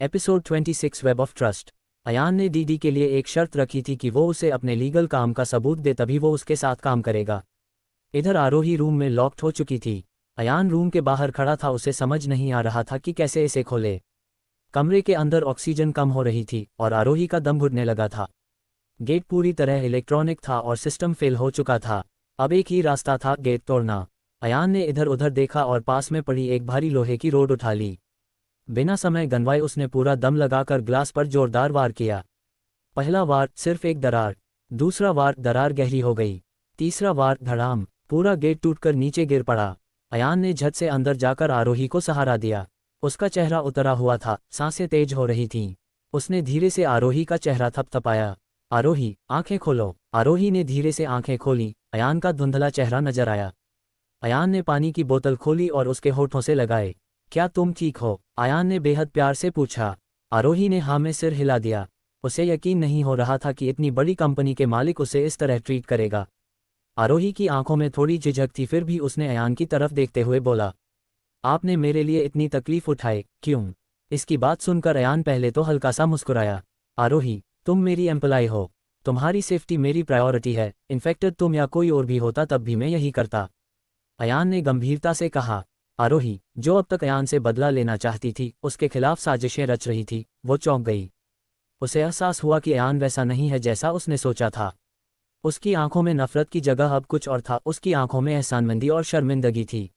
Episode 26 web of trust. Ayaan ने DD के लिए एक शर्त रखी थी कि वो उसे अपने लीगल काम का सबूत दे, तभी वो उसके साथ काम करेगा। इधर आरोही रूम में लॉक्ड हो चुकी थी। अयान रूम के बाहर खड़ा था, उसे समझ नहीं आ रहा था कि कैसे इसे खोले। कमरे के अंदर ऑक्सीजन कम हो रही थी और आरोही का दम घुटने लगा था। गेट पूरी तरह इलेक्ट्रॉनिक था और सिस्टम फेल हो चुका था। अब एक ही रास्ता था, गेट तोड़ना। अयान ने इधर उधर देखा और पास में पड़ी एक भारी लोहे की रोड उठा ली। बिना समय गंवाए उसने पूरा दम लगाकर ग्लास पर जोरदार वार किया। पहला वार सिर्फ एक दरार, दूसरा वार दरार गहरी हो गई, तीसरा वार धड़ाम, पूरा गेट टूटकर नीचे गिर पड़ा। अयान ने झट से अंदर जाकर आरोही को सहारा दिया। उसका चेहरा उतरा हुआ था, सांसें तेज हो रही थीं। उसने धीरे से आरोही का चेहरा थपथपाया। आरोही, आंखें खोलो। आरोही ने धीरे से आंखें खोली। अयान का धुंधला चेहरा नजर आया। अयान ने पानी की बोतल खोली और उसके होठों से लगाए। क्या तुम ठीक हो? अयान ने बेहद प्यार से पूछा। आरोही ने हाँ में सिर हिला दिया। उसे यकीन नहीं हो रहा था कि इतनी बड़ी कंपनी के मालिक उसे इस तरह ट्रीट करेगा। आरोही की आंखों में थोड़ी झिझक थी, फिर भी उसने अयान की तरफ देखते हुए बोला, आपने मेरे लिए इतनी तकलीफ उठाई, क्यों? इसकी बात सुनकर अयान पहले तो हल्का सा मुस्कुराया। आरोही, तुम मेरी एम्प्लॉय हो, तुम्हारी सेफ्टी मेरी प्रायोरिटी है। इन्फेक्टेड तुम या कोई और भी होता तब भी मैं यही करता, अयान ने गंभीरता से कहा। आरोही, जो अब तक अयान से बदला लेना चाहती थी, उसके खिलाफ साजिशें रच रही थी, वो चौंक गई। उसे एहसास हुआ कि अयान वैसा नहीं है जैसा उसने सोचा था। उसकी आंखों में नफरत की जगह अब कुछ और था। उसकी आंखों में एहसानमंदी और शर्मिंदगी थी।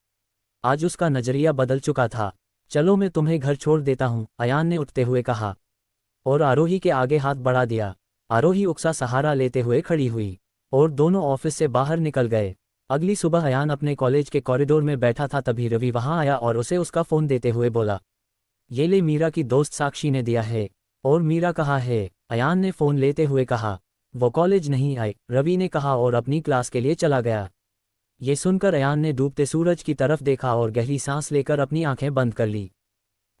आज उसका नजरिया बदल चुका था। चलो मैं तुम्हें घर छोड़ देता हूँ, अयान ने उठते हुए कहा और आरोही के आगे हाथ बढ़ा दिया। आरोही उकसा सहारा लेते हुए खड़ी हुई और दोनों ऑफिस से बाहर निकल गए। अगली सुबह अयान अपने कॉलेज के कॉरिडोर में बैठा था, तभी रवि वहां आया और उसे उसका फ़ोन देते हुए बोला, ये ले, मीरा की दोस्त साक्षी ने दिया है। और मीरा कहाँ है? अयान ने फ़ोन लेते हुए कहा। वो कॉलेज नहीं आई, रवि ने कहा और अपनी क्लास के लिए चला गया। ये सुनकर अयान ने डूबते सूरज की तरफ देखा और गहरी सांस लेकर अपनी आंखें बंद कर ली।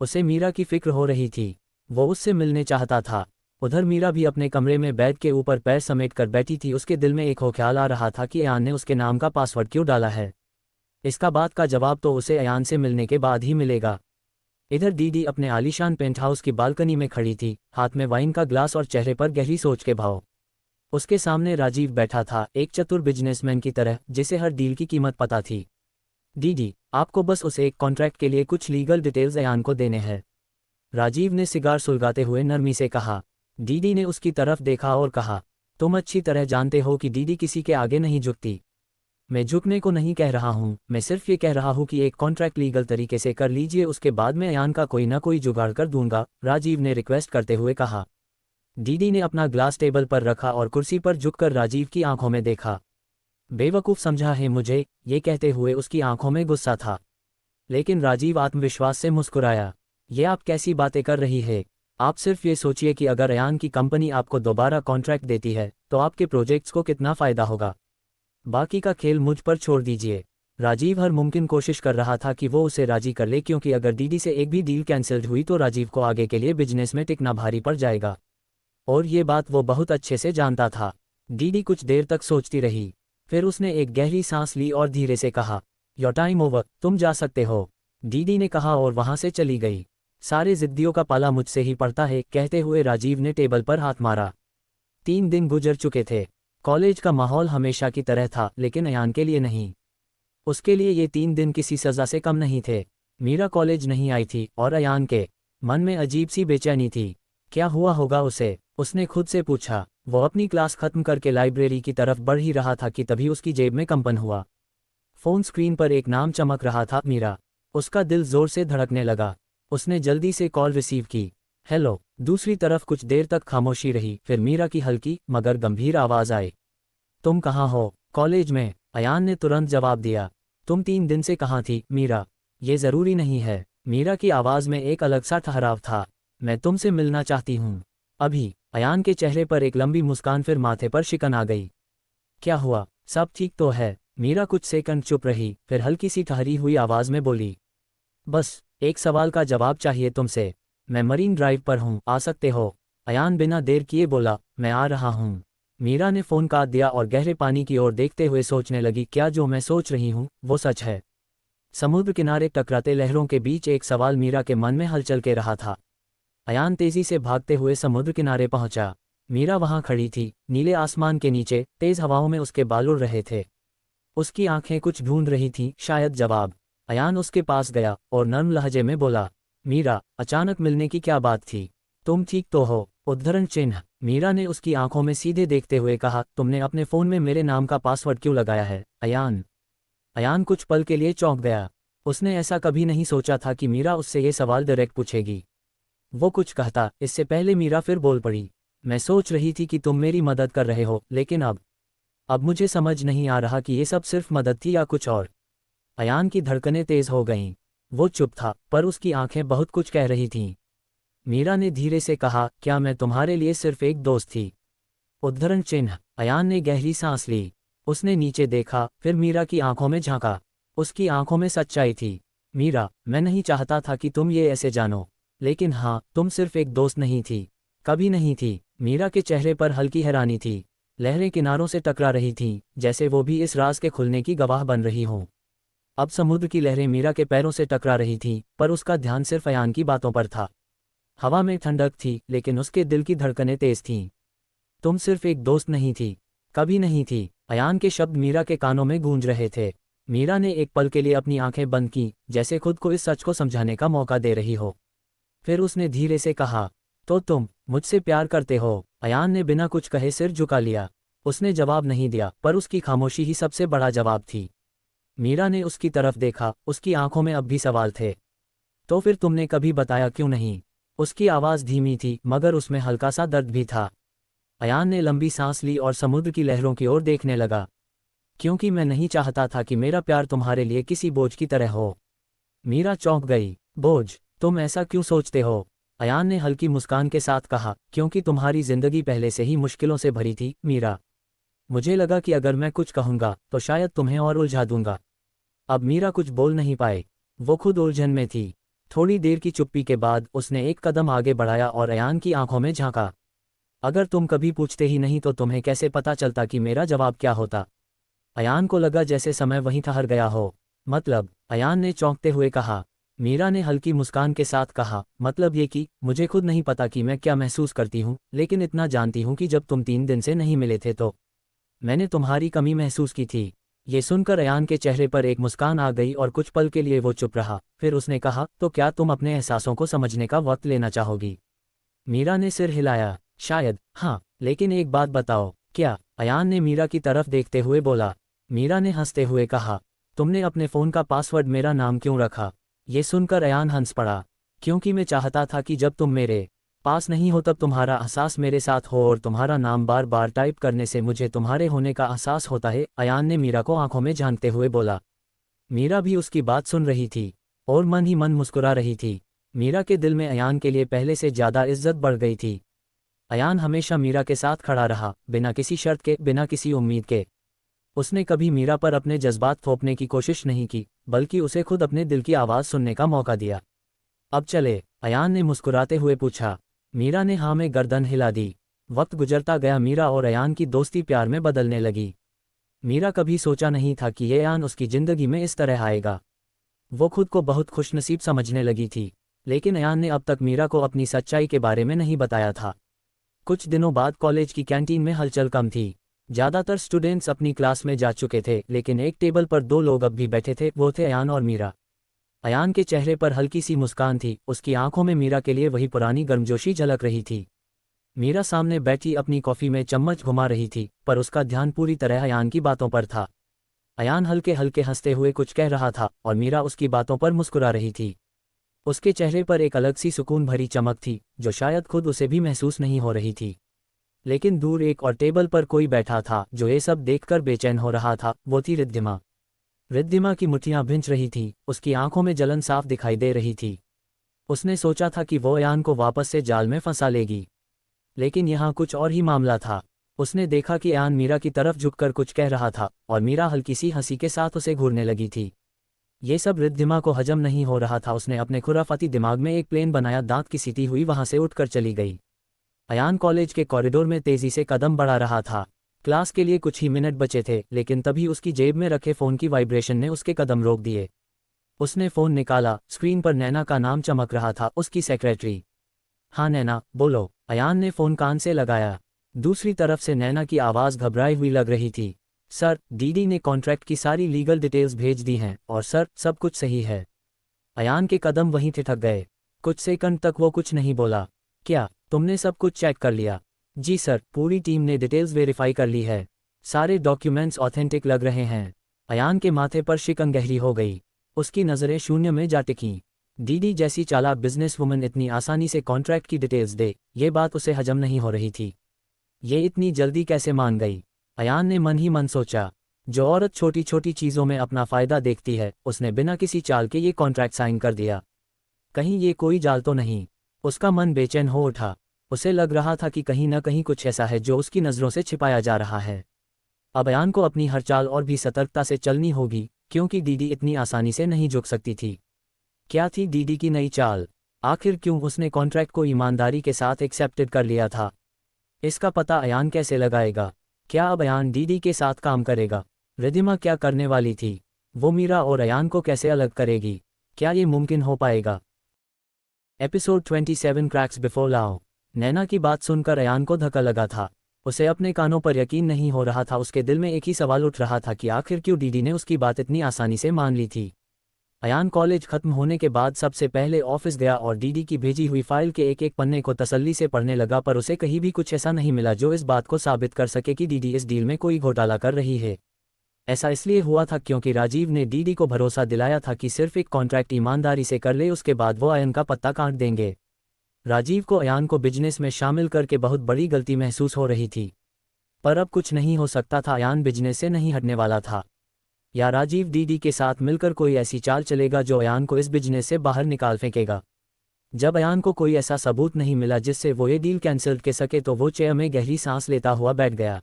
उसे मीरा की फिक्र हो रही थी। वो उससे मिलने चाहता था। उधर मीरा भी अपने कमरे में बेड के ऊपर पैर समेट कर बैठी थी। उसके दिल में एक हो ख्याल आ रहा था कि अयान ने उसके नाम का पासवर्ड क्यों डाला है। इसका बात का जवाब तो उसे अयान से मिलने के बाद ही मिलेगा। इधर दीदी अपने आलीशान पेंट हाउस की बालकनी में खड़ी थी, हाथ में वाइन का ग्लास और चेहरे पर गहरी सोच के भाव। उसके सामने राजीव बैठा था, एक चतुर बिजनेसमैन की तरह जिसे हर डील की कीमत पता थी। दीदी, आपको बस उस एक कॉन्ट्रैक्ट के लिए कुछ लीगल डिटेल्स अयान को देने हैं, राजीव ने सिगार सुलगाते हुए नरमी से कहा। दीदी ने उसकी तरफ देखा और कहा, तुम अच्छी तरह जानते हो कि दीदी किसी के आगे नहीं झुकती। मैं झुकने को नहीं कह रहा हूँ, मैं सिर्फ ये कह रहा हूँ कि एक कॉन्ट्रैक्ट लीगल तरीके से कर लीजिए, उसके बाद मैं अयान का कोई ना कोई जुगाड़ कर दूंगा, राजीव ने रिक्वेस्ट करते हुए कहा। दीदी ने अपना ग्लास टेबल पर रखा और कुर्सी पर झुककर राजीव की आंखों में देखा। बेवकूफ़ समझा है मुझे? ये कहते हुए उसकी आंखों में गुस्सा था। लेकिन राजीव आत्मविश्वास से मुस्कुराया। ये आप कैसी बातें कर रही है? आप सिर्फ ये सोचिए कि अगर अयान की कंपनी आपको दोबारा कॉन्ट्रैक्ट देती है तो आपके प्रोजेक्ट्स को कितना फ़ायदा होगा। बाकी का खेल मुझ पर छोड़ दीजिए। राजीव हर मुमकिन कोशिश कर रहा था कि वो उसे राजी कर ले, क्योंकि अगर दीदी से एक भी डील कैंसिल्ड हुई तो राजीव को आगे के लिए बिजनेस में टिकना भारी पड़ जाएगा। और ये बात वो बहुत अच्छे से जानता था। दीदी कुछ देर तक सोचती रही, फिर उसने एक गहरी सांस ली और धीरे से कहा, योर टाइम ओवर, तुम जा सकते हो, दीदी ने कहा और वहां से चली गई। सारे जिद्दियों का पाला मुझसे ही पड़ता है, कहते हुए राजीव ने टेबल पर हाथ मारा। 3 दिन गुजर चुके थे। कॉलेज का माहौल हमेशा की तरह था, लेकिन अयान के लिए नहीं। उसके लिए ये 3 दिन किसी सज़ा से कम नहीं थे। मीरा कॉलेज नहीं आई थी और अयान के मन में अजीब सी बेचैनी थी। क्या हुआ होगा उसे? उसने खुद से पूछा। वो अपनी क्लास खत्म करके लाइब्रेरी की तरफ बढ़ ही रहा था कि तभी उसकी जेब में कंपन हुआ। फ़ोन स्क्रीन पर एक नाम चमक रहा था, मीरा। उसका दिल जोर से धड़कने लगा। उसने जल्दी से कॉल रिसीव की। हेलो। दूसरी तरफ कुछ देर तक खामोशी रही, फिर मीरा की हल्की मगर गंभीर आवाज़ आई। तुम कहाँ हो? कॉलेज में, अयान ने तुरंत जवाब दिया। तुम 3 दिन से कहाँ थी, मीरा? ये ज़रूरी नहीं है। मीरा की आवाज़ में एक अलग सा ठहराव था। मैं तुमसे मिलना चाहती हूँ, अभी। अयान के चेहरे पर एक लंबी मुस्कान, फिर माथे पर शिकन आ गई। क्या हुआ? सब ठीक तो है? मीरा कुछ सेकंड चुप रही, फिर हल्की सी ठहरी हुई आवाज़ में बोली, बस एक सवाल का जवाब चाहिए तुमसे। मैं मरीन ड्राइव पर हूँ, आ सकते हो? अयान बिना देर किए बोला, मैं आ रहा हूँ। मीरा ने फ़ोन काट दिया और गहरे पानी की ओर देखते हुए सोचने लगी, क्या जो मैं सोच रही हूँ वो सच है? समुद्र किनारे टकराते लहरों के बीच एक सवाल मीरा के मन में हलचल के रहा था। अयान तेजी से भागते हुए समुद्र किनारे पहुंचा। मीरा वहां खड़ी थी, नीले आसमान के नीचे, तेज हवाओं में उसके बाल उड़ रहे थे। उसकी आंखें कुछ ढूंढ रही थीं, शायद जवाब। अयान उसके पास गया और नर्म लहजे में बोला, मीरा, अचानक मिलने की क्या बात थी? तुम ठीक तो हो? उद्धरण चिन्ह। मीरा ने उसकी आंखों में सीधे देखते हुए कहा, तुमने अपने फ़ोन में मेरे नाम का पासवर्ड क्यों लगाया है, अयान? अयान कुछ पल के लिए चौंक गया। उसने ऐसा कभी नहीं सोचा था कि मीरा उससे ये सवाल डायरेक्ट पूछेगी। वो कुछ कहता, इससे पहले मीरा फिर बोल पड़ी, मैं सोच रही थी कि तुम मेरी मदद कर रहे हो, लेकिन अब मुझे समझ नहीं आ रहा कि ये सब सिर्फ मदद थी या कुछ और। अयान की धड़कनें तेज हो गईं। वो चुप था, पर उसकी आंखें बहुत कुछ कह रही थीं। मीरा ने धीरे से कहा, क्या मैं तुम्हारे लिए सिर्फ एक दोस्त थी? उद्धरण चिन्ह। अयान ने गहरी सांस ली। उसने नीचे देखा, फिर मीरा की आंखों में झांका। उसकी आंखों में सच्चाई थी। मीरा, मैं नहीं चाहता था कि तुम ये ऐसे जानो, लेकिन हाँ, तुम सिर्फ एक दोस्त नहीं थी, कभी नहीं थी। मीरा के चेहरे पर हल्की हैरानी थी। लहरें किनारों से टकरा रही थीं, जैसे वो भी इस राज के खुलने की गवाह बन रही हों। अब समुद्र की लहरें मीरा के पैरों से टकरा रही थीं, पर उसका ध्यान सिर्फ अयान की बातों पर था। हवा में ठंडक थी, लेकिन उसके दिल की धड़कनें तेज थीं। तुम सिर्फ एक दोस्त नहीं थी, कभी नहीं थी। अयान के शब्द मीरा के कानों में गूंज रहे थे। मीरा ने एक पल के लिए अपनी आंखें बंद की, जैसे खुद को इस सच को समझाने का मौका दे रही हो। फिर उसने धीरे से कहा, तो तुम मुझसे प्यार करते हो? अयान ने बिना कुछ कहे सिर झुका लिया। उसने जवाब नहीं दिया, पर उसकी खामोशी ही सबसे बड़ा जवाब थी। मीरा ने उसकी तरफ देखा, उसकी आंखों में अब भी सवाल थे। तो फिर तुमने कभी बताया क्यों नहीं? उसकी आवाज़ धीमी थी, मगर उसमें हल्का सा दर्द भी था। अयान ने लंबी सांस ली और समुद्र की लहरों की ओर देखने लगा। क्योंकि मैं नहीं चाहता था कि मेरा प्यार तुम्हारे लिए किसी बोझ की तरह हो। मीरा चौंक गई। बोझ? तुम ऐसा क्यों सोचते हो? अयान ने हल्की मुस्कान के साथ कहा, क्योंकि तुम्हारी जिंदगी पहले से ही मुश्किलों से भरी थी, मीरा। मुझे लगा कि अगर मैं कुछ कहूंगा तो शायद तुम्हें और उलझा दूंगा। अब मीरा कुछ बोल नहीं पाए। वो खुद उलझन में थी। थोड़ी देर की चुप्पी के बाद उसने एक कदम आगे बढ़ाया और अयान की आंखों में झांका। अगर तुम कभी पूछते ही नहीं तो तुम्हें कैसे पता चलता कि मेरा जवाब क्या होता? अयान को लगा जैसे समय वहीं ठहर गया हो। मतलब? अयान ने चौंकते हुए कहा। मीरा ने हल्की मुस्कान के साथ कहा, मतलब ये कि मुझे खुद नहीं पता कि मैं क्या महसूस करती हूँ, लेकिन इतना जानती हूँ कि जब तुम 3 दिन से नहीं मिले थे तो मैंने तुम्हारी कमी महसूस की थी। ये सुनकर अयान के चेहरे पर एक मुस्कान आ गई और कुछ पल के लिए वो चुप रहा। फिर उसने कहा, तो क्या तुम अपने एहसासों को समझने का वक्त लेना चाहोगी? मीरा ने सिर हिलाया। शायद, हाँ, लेकिन एक बात बताओ। क्या? अयान ने मीरा की तरफ देखते हुए बोला। मीरा ने हंसते हुए कहा, तुमने अपने फ़ोन का पासवर्ड मेरा नाम क्यों रखा? ये सुनकर अयान हंस पड़ा। क्योंकि मैं चाहता था कि जब तुम मेरे पास नहीं हो तब तुम्हारा एहसास मेरे साथ हो, और तुम्हारा नाम बार बार टाइप करने से मुझे तुम्हारे होने का एहसास होता है, अयान ने मीरा को आंखों में झांकते हुए बोला। मीरा भी उसकी बात सुन रही थी और मन ही मन मुस्कुरा रही थी। मीरा के दिल में अयान के लिए पहले से ज़्यादा इज्जत बढ़ गई थी। अयान हमेशा मीरा के साथ खड़ा रहा, बिना किसी शर्त के, बिना किसी उम्मीद के। उसने कभी मीरा पर अपने जज्बात थोपने की कोशिश नहीं की, बल्कि उसे खुद अपने दिल की आवाज़ सुनने का मौका दिया। अब चले? अयान ने मुस्कुराते हुए पूछा। मीरा ने हाँ में गर्दन हिला दी। वक्त गुजरता गया, मीरा और अयान की दोस्ती प्यार में बदलने लगी। मीरा कभी सोचा नहीं था कि ये अयान उसकी ज़िंदगी में इस तरह आएगा। वो खुद को बहुत खुशनसीब समझने लगी थी, लेकिन अयान ने अब तक मीरा को अपनी सच्चाई के बारे में नहीं बताया था। कुछ दिनों बाद कॉलेज की कैंटीन में हलचल कम थी। ज़्यादातर स्टूडेंट्स अपनी क्लास में जा चुके थे, लेकिन एक टेबल पर 2 लोग अब भी बैठे थे, वो थे अयान और मीरा। अयान के चेहरे पर हल्की सी मुस्कान थी, उसकी आंखों में मीरा के लिए वही पुरानी गर्मजोशी झलक रही थी। मीरा सामने बैठी अपनी कॉफ़ी में चम्मच घुमा रही थी, पर उसका ध्यान पूरी तरह अयान की बातों पर था। अयान हल्के हल्के हंसते हुए कुछ कह रहा था और मीरा उसकी बातों पर मुस्कुरा रही थी। उसके चेहरे पर एक अलग सी सुकून भरी चमक थी, जो शायद खुद उसे भी महसूस नहीं हो रही थी। लेकिन दूर एक और टेबल पर कोई बैठा था जो ये सब देखकर बेचैन हो रहा था। वो थी रिद्धिमा। रिद्धिमा की मुट्ठियां भिंच रही थी, उसकी आंखों में जलन साफ दिखाई दे रही थी। उसने सोचा था कि वो अयान को वापस से जाल में फंसा लेगी, लेकिन यहाँ कुछ और ही मामला था। उसने देखा कि अयान मीरा की तरफ झुककर कुछ कह रहा था और मीरा हल्की सी हंसी के साथ उसे घूरने लगी थी। ये सब रिद्धिमा को हजम नहीं हो रहा था। उसने अपने खुराफाती दिमाग में एक प्लेन बनाया, दांत की सीटी हुई वहां से उठकर चली गई। अयान कॉलेज के कॉरिडोर में तेजी से कदम बढ़ा रहा था। क्लास के लिए कुछ ही मिनट बचे थे, लेकिन तभी उसकी जेब में रखे फ़ोन की वाइब्रेशन ने उसके कदम रोक दिए। उसने फ़ोन निकाला। स्क्रीन पर नैना का नाम चमक रहा था, उसकी सेक्रेटरी। हाँ नैना, बोलो। अयान ने फ़ोन कान से लगाया। दूसरी तरफ से नैना की आवाज़ घबराई हुई लग रही थी। सर, दीदी ने कॉन्ट्रैक्ट की सारी लीगल डिटेल्स भेज दी हैं और सर, सब कुछ सही है। अयान के कदम वहीं ठिठक गए। कुछ सेकंड तक वो कुछ नहीं बोला। क्या, तुमने सब कुछ चेक कर लिया? जी सर, पूरी टीम ने डिटेल्स वेरीफाई कर ली है। सारे डॉक्यूमेंट्स ऑथेंटिक लग रहे हैं। अयान के माथे पर शिकन गहरी हो गई। उसकी नज़रें शून्य में जा टिकीं। दीदी जैसी चालाक बिजनेसवुमन इतनी आसानी से कॉन्ट्रैक्ट की डिटेल्स दे, ये बात उसे हजम नहीं हो रही थी। ये इतनी जल्दी कैसे मान गई? अयान ने मन ही मन सोचा। जो औरत छोटी छोटी चीज़ों में अपना फ़ायदा देखती है, उसने बिना किसी चाल के ये कॉन्ट्रैक्ट साइन कर दिया। कहीं ये कोई जाल तो नहीं? उसका मन बेचैन हो उठा। उसे लग रहा था कि कहीं न कहीं कुछ ऐसा है जो उसकी नज़रों से छिपाया जा रहा है। अब अयान को अपनी हर चाल और भी सतर्कता से चलनी होगी, क्योंकि दीदी इतनी आसानी से नहीं झुक सकती थी। क्या थी दीदी की नई चाल? आखिर क्यों उसने कॉन्ट्रैक्ट को ईमानदारी के साथ एक्सेप्टेड कर लिया था? इसका पता अयान कैसे लगाएगा? क्या अब अयान दीदी के साथ काम करेगा? रिधिमा क्या करने वाली थी? वो मीरा और अयान को कैसे अलग करेगी? क्या ये मुमकिन हो पाएगा? एपिसोड 27 क्रैक्स बिफोर लाओ। नैना की बात सुनकर अयान को धक्का लगा था। उसे अपने कानों पर यकीन नहीं हो रहा था। उसके दिल में एक ही सवाल उठ रहा था कि आखिर क्यों दीदी ने उसकी बात इतनी आसानी से मान ली थी। अयान कॉलेज खत्म होने के बाद सबसे पहले ऑफिस गया और दीदी की भेजी हुई फाइल के एक एक पन्ने को तसल्ली से पढ़ने लगा, पर उसे कहीं भी कुछ ऐसा नहीं मिला जो इस बात को साबित कर सके कि दीदी इस डील में कोई घोटाला कर रही है। ऐसा इसलिए हुआ था क्योंकि राजीव ने दीदी को भरोसा दिलाया था कि सिर्फ एक कॉन्ट्रैक्ट ईमानदारी से कर ले, उसके बाद वो अयान का पत्ता काट देंगे। राजीव को अयान को बिजनेस में शामिल करके बहुत बड़ी गलती महसूस हो रही थी। पर अब कुछ नहीं हो सकता था। अयान बिजनेस से नहीं हटने वाला था। या राजीव दीदी के साथ मिलकर कोई ऐसी चाल चलेगा जो अयान को इस बिजनेस से बाहर निकाल फेंकेगा। जब अयान को कोई ऐसा सबूत नहीं मिला जिससे वो ये डील कैंसिल कर सके, तो वो चेयर में गहरी सांस लेता हुआ बैठ गया।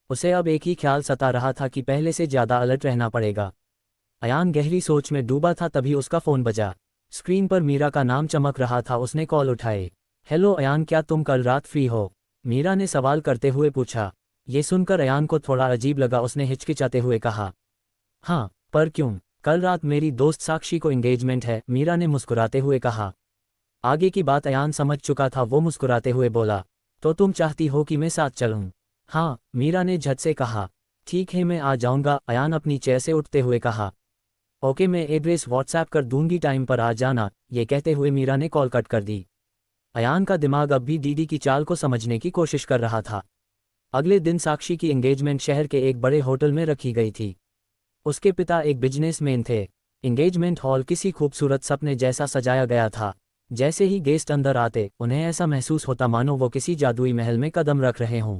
उसे अब एक ही ख्याल सता रहा था कि पहले से ज़्यादा अलर्ट रहना पड़ेगा। अयान गहरी सोच में डूबा था, तभी उसका फ़ोन बजा। स्क्रीन पर मीरा का नाम चमक रहा था। उसने कॉल उठाए। हेलो अयान, क्या तुम कल रात फ्री हो? मीरा ने सवाल करते हुए पूछा। ये सुनकर अयान को थोड़ा अजीब लगा। उसने हिचकिचाते हुए कहा, हाँ, पर क्यों? कल रात मेरी दोस्त साक्षी को एंगेजमेंट है, मीरा ने मुस्कुराते हुए कहा। आगे की बात अयान समझ चुका था। वो मुस्कुराते हुए बोला, तो तुम चाहती हो कि मैं साथ चलूं? हाँ, मीरा ने झट से कहा। ठीक है, मैं आ जाऊंगा, अयान अपनी चेयर से उठते हुए कहा। ओके, मैं एड्रेस व्हाट्सएप कर दूंगी, टाइम पर आ जाना। ये कहते हुए मीरा ने कॉल कट कर दी। अयान का दिमाग अब भी दीदी की चाल को समझने की कोशिश कर रहा था। अगले दिन साक्षी की एंगेजमेंट शहर के एक बड़े होटल में रखी गई थी। उसके पिता एक बिजनेसमैन थे। एंगेजमेंट हॉल किसी खूबसूरत सपने जैसा सजाया गया था। जैसे ही गेस्ट अंदर आते, उन्हें ऐसा महसूस होता मानो वो किसी जादुई महल में कदम रख रहे हों।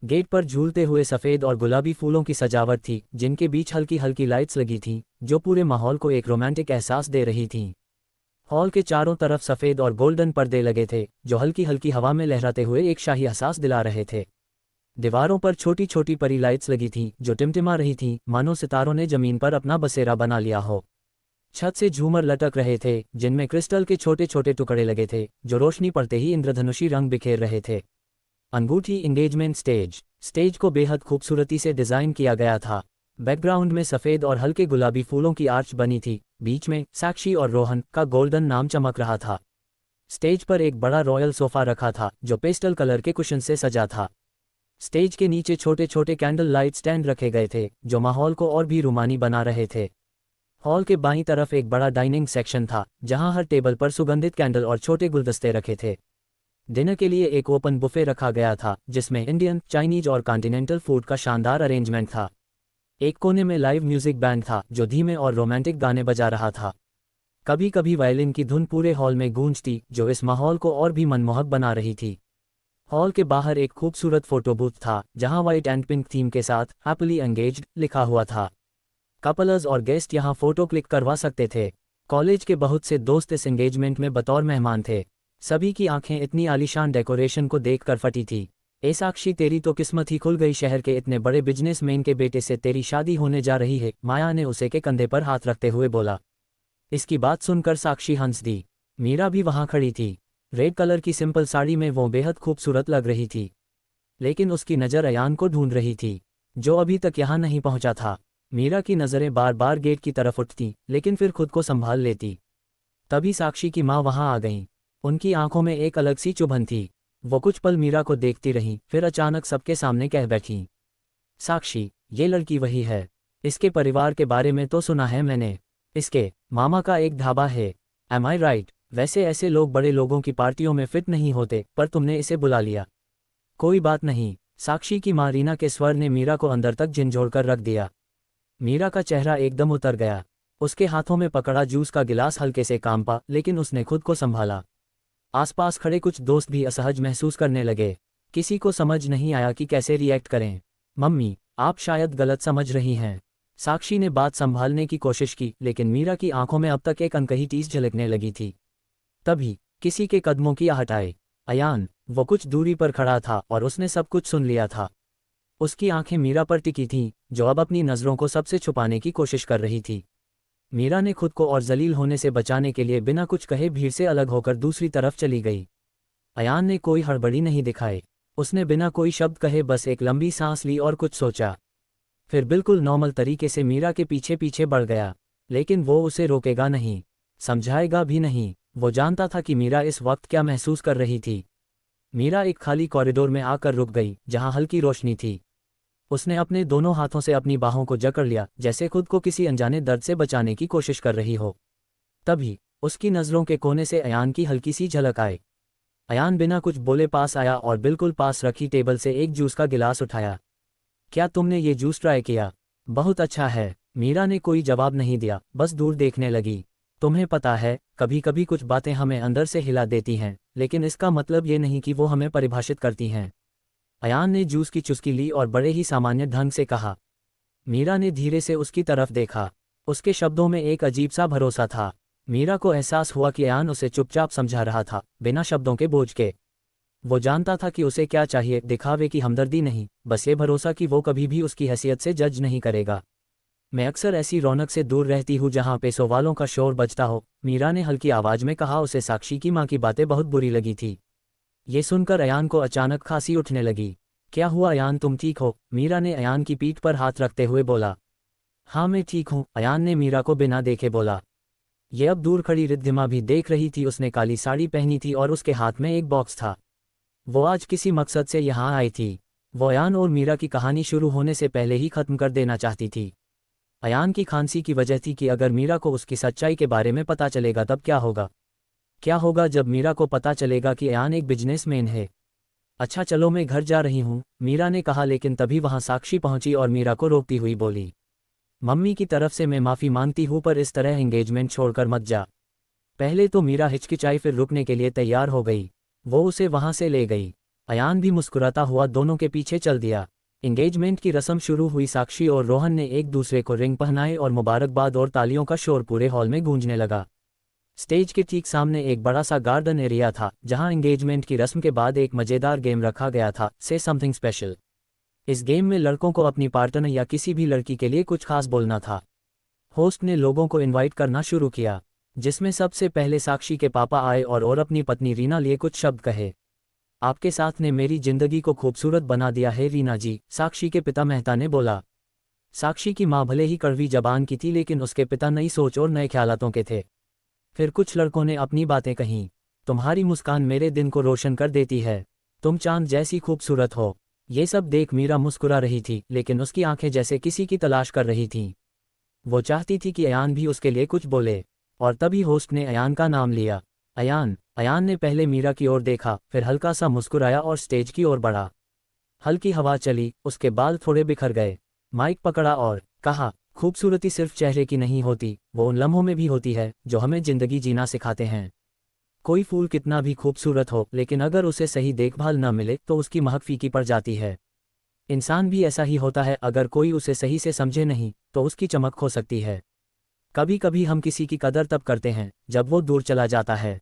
गेट पर झूलते हुए सफ़ेद और गुलाबी फूलों की सजावट थी, जिनके बीच हल्की हल्की लाइट्स लगी थीं, जो पूरे माहौल को एक रोमांटिक एहसास दे रही थीं। हॉल के चारों तरफ सफ़ेद और गोल्डन पर्दे लगे थे, जो हल्की हल्की हवा में लहराते हुए एक शाही एहसास दिला रहे थे। दीवारों पर छोटी छोटी परी लाइट्स लगी थीं, जो टिमटिमा रही थीं, मानो सितारों ने जमीन पर अपना बसेरा बना लिया हो। छत से झूमर लटक रहे थे, जिनमें क्रिस्टल के छोटे छोटे टुकड़े लगे थे, जो रोशनी पड़ते ही इंद्रधनुषी रंग बिखेर रहे थे। अंगूठी एंगेजमेंट स्टेज को बेहद खूबसूरती से डिज़ाइन किया गया था। बैकग्राउंड में सफ़ेद और हल्के गुलाबी फूलों की आर्च बनी थी। बीच में साक्षी और रोहन का गोल्डन नाम चमक रहा था। स्टेज पर एक बड़ा रॉयल सोफ़ा रखा था, जो पेस्टल कलर के कुशन से सजा था। स्टेज के नीचे छोटे छोटे कैंडल लाइट स्टैंड रखे गए थे, जो माहौल को और भी रूमानी बना रहे थे। हॉल के बाईं तरफ एक बड़ा डाइनिंग सेक्शन था, जहां हर टेबल पर सुगंधित कैंडल और छोटे गुलदस्ते रखे थे। डिनर के लिए एक ओपन बुफे रखा गया था, जिसमें इंडियन, चाइनीज और कॉन्टिनेंटल फूड का शानदार अरेंजमेंट था। एक कोने में लाइव म्यूजिक बैंड था, जो धीमे और रोमांटिक गाने बजा रहा था। कभी कभी वायलिन की धुन पूरे हॉल में गूंजती, जो इस माहौल को और भी मनमोहक बना रही थी। हॉल के बाहर एक खूबसूरत फोटो बूथ था, जहां व्हाइट एंड पिंक थीम के साथ हैप्पीली एंगेज्ड लिखा हुआ था। कपल्स और गेस्ट यहां फोटो क्लिक करवा सकते थे। कॉलेज के बहुत से दोस्त इस एंगेजमेंट में बतौर मेहमान थे। सभी की आंखें इतनी आलीशान डेकोरेशन को देखकर फटी थी। ए साक्षी, तेरी तो किस्मत ही खुल गई, शहर के इतने बड़े बिजनेसमैन के बेटे से तेरी शादी होने जा रही है, माया ने उसे के कंधे पर हाथ रखते हुए बोला। इसकी बात सुनकर साक्षी हंस दी। मीरा भी वहां खड़ी थी। रेड कलर की सिंपल साड़ी में वो बेहद खूबसूरत लग रही थी। लेकिन उसकी नज़र अयान को ढूंढ रही थी, जो अभी तक यहाँ नहीं पहुंचा था। मीरा की नज़रें बार बार गेट की तरफ उठती, लेकिन फिर खुद को संभाल लेती। तभी साक्षी की माँ वहां आ गईं। उनकी आंखों में एक अलग सी चुभन थी। वो कुछ पल मीरा को देखती रहीं, फिर अचानक सबके सामने कह बैठीं, साक्षी, ये लड़की वही है। इसके परिवार के बारे में तो सुना है मैंने। इसके मामा का एक ढाबा है। एम आई राइट? वैसे ऐसे लोग बड़े लोगों की पार्टियों में फिट नहीं होते, पर तुमने इसे बुला लिया। कोई बात नहीं। साक्षी की मां रीना के स्वर ने मीरा को अंदर तक झिंझोड़कर रख दिया। मीरा का चेहरा एकदम उतर गया। उसके हाथों में पकड़ा जूस का गिलास हल्के से कांपा, लेकिन उसने खुद को संभाला। आसपास खड़े कुछ दोस्त भी असहज महसूस करने लगे। किसी को समझ नहीं आया कि कैसे रिएक्ट करें। मम्मी, आप शायद गलत समझ रही हैं। साक्षी ने बात संभालने की कोशिश की, लेकिन मीरा की आंखों में अब तक एक अनकही टीस झलकने लगी थी। तभी किसी के कदमों की आहट आई। अयान, वो कुछ दूरी पर खड़ा था और उसने सब कुछ सुन लिया था। उसकी आंखें मीरा पर टिकी थीं, जो अब अपनी नज़रों को सबसे छुपाने की कोशिश कर रही थी। मीरा ने खुद को और जलील होने से बचाने के लिए बिना कुछ कहे भीड़ से अलग होकर दूसरी तरफ चली गई। अयान ने कोई हड़बड़ी नहीं दिखाई। उसने बिना कोई शब्द कहे बस एक लंबी सांस ली और कुछ सोचा। फिर बिल्कुल नॉर्मल तरीके से मीरा के पीछे पीछे बढ़ गया। लेकिन वो उसे रोकेगा नहीं, समझाएगा भी नहीं। वो जानता था कि मीरा इस वक्त क्या महसूस कर रही थी। मीरा एक खाली कॉरिडोर में आकर रुक गई, जहां हल्की रोशनी थी। उसने अपने दोनों हाथों से अपनी बाहों को जकड़ लिया, जैसे खुद को किसी अनजाने दर्द से बचाने की कोशिश कर रही हो। तभी उसकी नज़रों के कोने से अयान की हल्की सी झलक आई। अयान बिना कुछ बोले पास आया और बिल्कुल पास रखी टेबल से एक जूस का गिलास उठाया। क्या तुमने ये जूस ट्राई किया? बहुत अच्छा है। मीरा ने कोई जवाब नहीं दिया, बस दूर देखने लगी। तुम्हें पता है, कभी कभी कुछ बातें हमें अंदर से हिला देती हैं, लेकिन इसका मतलब ये नहीं कि वो हमें परिभाषित करती हैं। अयान ने जूस की चुस्की ली और बड़े ही सामान्य ढंग से कहा। मीरा ने धीरे से उसकी तरफ देखा। उसके शब्दों में एक अजीब सा भरोसा था। मीरा को एहसास हुआ कि अयान उसे चुपचाप समझा रहा था, बिना शब्दों के बोझ के। वो जानता था कि उसे क्या चाहिए, दिखावे की हमदर्दी नहीं, बस ये भरोसा कि वो कभी भी उसकी हैसियत से जज नहीं करेगा। मैं अक्सर ऐसी रौनक से दूर रहती हूँ जहाँ पैसों वालों का शोर बजता हो, मीरा ने हल्की आवाज में कहा। उसे साक्षी की माँ की बातें बहुत बुरी लगी थी। ये सुनकर अयान को अचानक खांसी उठने लगी। क्या हुआ अयान, तुम ठीक हो? मीरा ने अयान की पीठ पर हाथ रखते हुए बोला। हाँ मैं ठीक हूँ, अयान ने मीरा को बिना देखे बोला। ये अब दूर खड़ी रिद्धिमा भी देख रही थी। उसने काली साड़ी पहनी थी और उसके हाथ में एक बॉक्स था। वो आज किसी मकसद से यहाँ आई थी। वो अयान और मीरा की कहानी शुरू होने से पहले ही खत्म कर देना चाहती थी। अयान की खांसी की वजह थी कि अगर मीरा को उसकी सच्चाई के बारे में पता चलेगा तब क्या होगा। क्या होगा जब मीरा को पता चलेगा कि अयान एक बिजनेसमैन है। अच्छा चलो मैं घर जा रही हूँ, मीरा ने कहा, लेकिन तभी वहाँ साक्षी पहुंची और मीरा को रोकती हुई बोली, मम्मी की तरफ से मैं माफ़ी मांगती हूँ, पर इस तरह एंगेजमेंट छोड़कर मत जा। पहले तो मीरा हिचकिचाई, फिर रुकने के लिए तैयार हो गई। वो उसे वहाँ से ले गई। अयान भी मुस्कुराता हुआ दोनों के पीछे चल दिया। एंगेजमेंट की रस्म शुरू हुई। साक्षी और रोहन ने एक दूसरे को रिंग पहनाए और मुबारकबाद और तालियों का शोर पूरे हॉल में गूंजने लगा। स्टेज के ठीक सामने एक बड़ा सा गार्डन एरिया था, जहां एंगेजमेंट की रस्म के बाद एक मज़ेदार गेम रखा गया था, से समथिंग स्पेशल। इस गेम में लड़कों को अपनी पार्टनर या किसी भी लड़की के लिए कुछ खास बोलना था। होस्ट ने लोगों को इनवाइट करना शुरू किया, जिसमें सबसे पहले साक्षी के पापा आए और अपनी पत्नी रीना लिए कुछ शब्द कहे। आपके साथ ने मेरी जिंदगी को खूबसूरत बना दिया है रीना जी, साक्षी के पिता मेहता ने बोला। साक्षी की माँ भले ही कड़वी जबान की थी, लेकिन उसके पिता नई सोच और नए ख्यालातों के थे। फिर कुछ लड़कों ने अपनी बातें कहीं। तुम्हारी मुस्कान मेरे दिन को रोशन कर देती है, तुम चांद जैसी खूबसूरत हो। ये सब देख मीरा मुस्कुरा रही थी, लेकिन उसकी आंखें जैसे किसी की तलाश कर रही थीं। वो चाहती थी कि अयान भी उसके लिए कुछ बोले, और तभी होस्ट ने अयान का नाम लिया। अयान। अयान ने पहले मीरा की ओर देखा, फिर हल्का सा मुस्कुराया और स्टेज की ओर बढ़ा। हल्की हवा चली, उसके बाल थोड़े बिखर गए। माइक पकड़ा और कहा, खूबसूरती सिर्फ चेहरे की नहीं होती, वो उन लम्हों में भी होती है जो हमें जिंदगी जीना सिखाते हैं। कोई फूल कितना भी खूबसूरत हो, लेकिन अगर उसे सही देखभाल न मिले तो उसकी महक फीकी पड़ जाती है। इंसान भी ऐसा ही होता है, अगर कोई उसे सही से समझे नहीं तो उसकी चमक खो सकती है। कभी कभी हम किसी की कदर तब करते हैं जब वो दूर चला जाता है,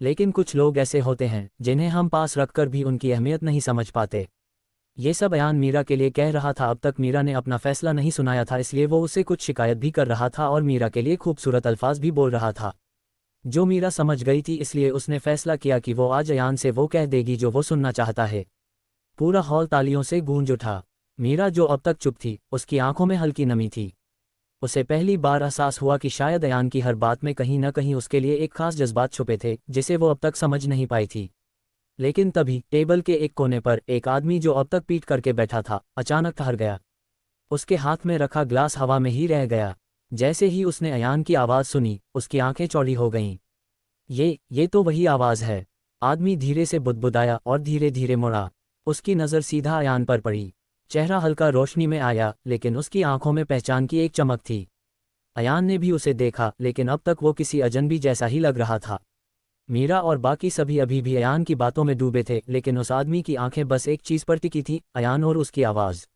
लेकिन कुछ लोग ऐसे होते हैं जिन्हें हम पास रखकर भी उनकी अहमियत नहीं समझ पाते। ये सब अयान मीरा के लिए कह रहा था। अब तक मीरा ने अपना फैसला नहीं सुनाया था, इसलिए वो उसे कुछ शिकायत भी कर रहा था और मीरा के लिए खूबसूरत अल्फाज भी बोल रहा था, जो मीरा समझ गई थी। इसलिए उसने फैसला किया कि वो आज अयान से वो कह देगी जो वो सुनना चाहता है। पूरा हॉल तालियों से गूंज उठा। मीरा, जो अब तक चुप थी, उसकी आंखों में हल्की नमी थी। उसे पहली बार एहसास हुआ कि शायद अयान की हर बात में कहीं न कहीं उसके लिए एक खास जज्बात छुपे थे जिसे वो अब तक समझ नहीं पाई थी। लेकिन तभी टेबल के एक कोने पर एक आदमी जो अब तक पीट करके बैठा था अचानक ठहर गया। उसके हाथ में रखा ग्लास हवा में ही रह गया। जैसे ही उसने अयान की आवाज़ सुनी उसकी आंखें चौड़ी हो गईं। ये तो वही आवाज़ है। आदमी धीरे से बुदबुदाया और धीरे धीरे मुड़ा। उसकी नज़र सीधा अयान पर पड़ी। चेहरा हल्का रोशनी में आया लेकिन उसकी आंखों में पहचान की एक चमक थी। अयान ने भी उसे देखा लेकिन अब तक वो किसी अजनबी जैसा ही लग रहा था। मीरा और बाकी सभी अभी भी अयान की बातों में डूबे थे लेकिन उस आदमी की आंखें बस एक चीज़ पर टिकी थी, अयान और उसकी आवाज़।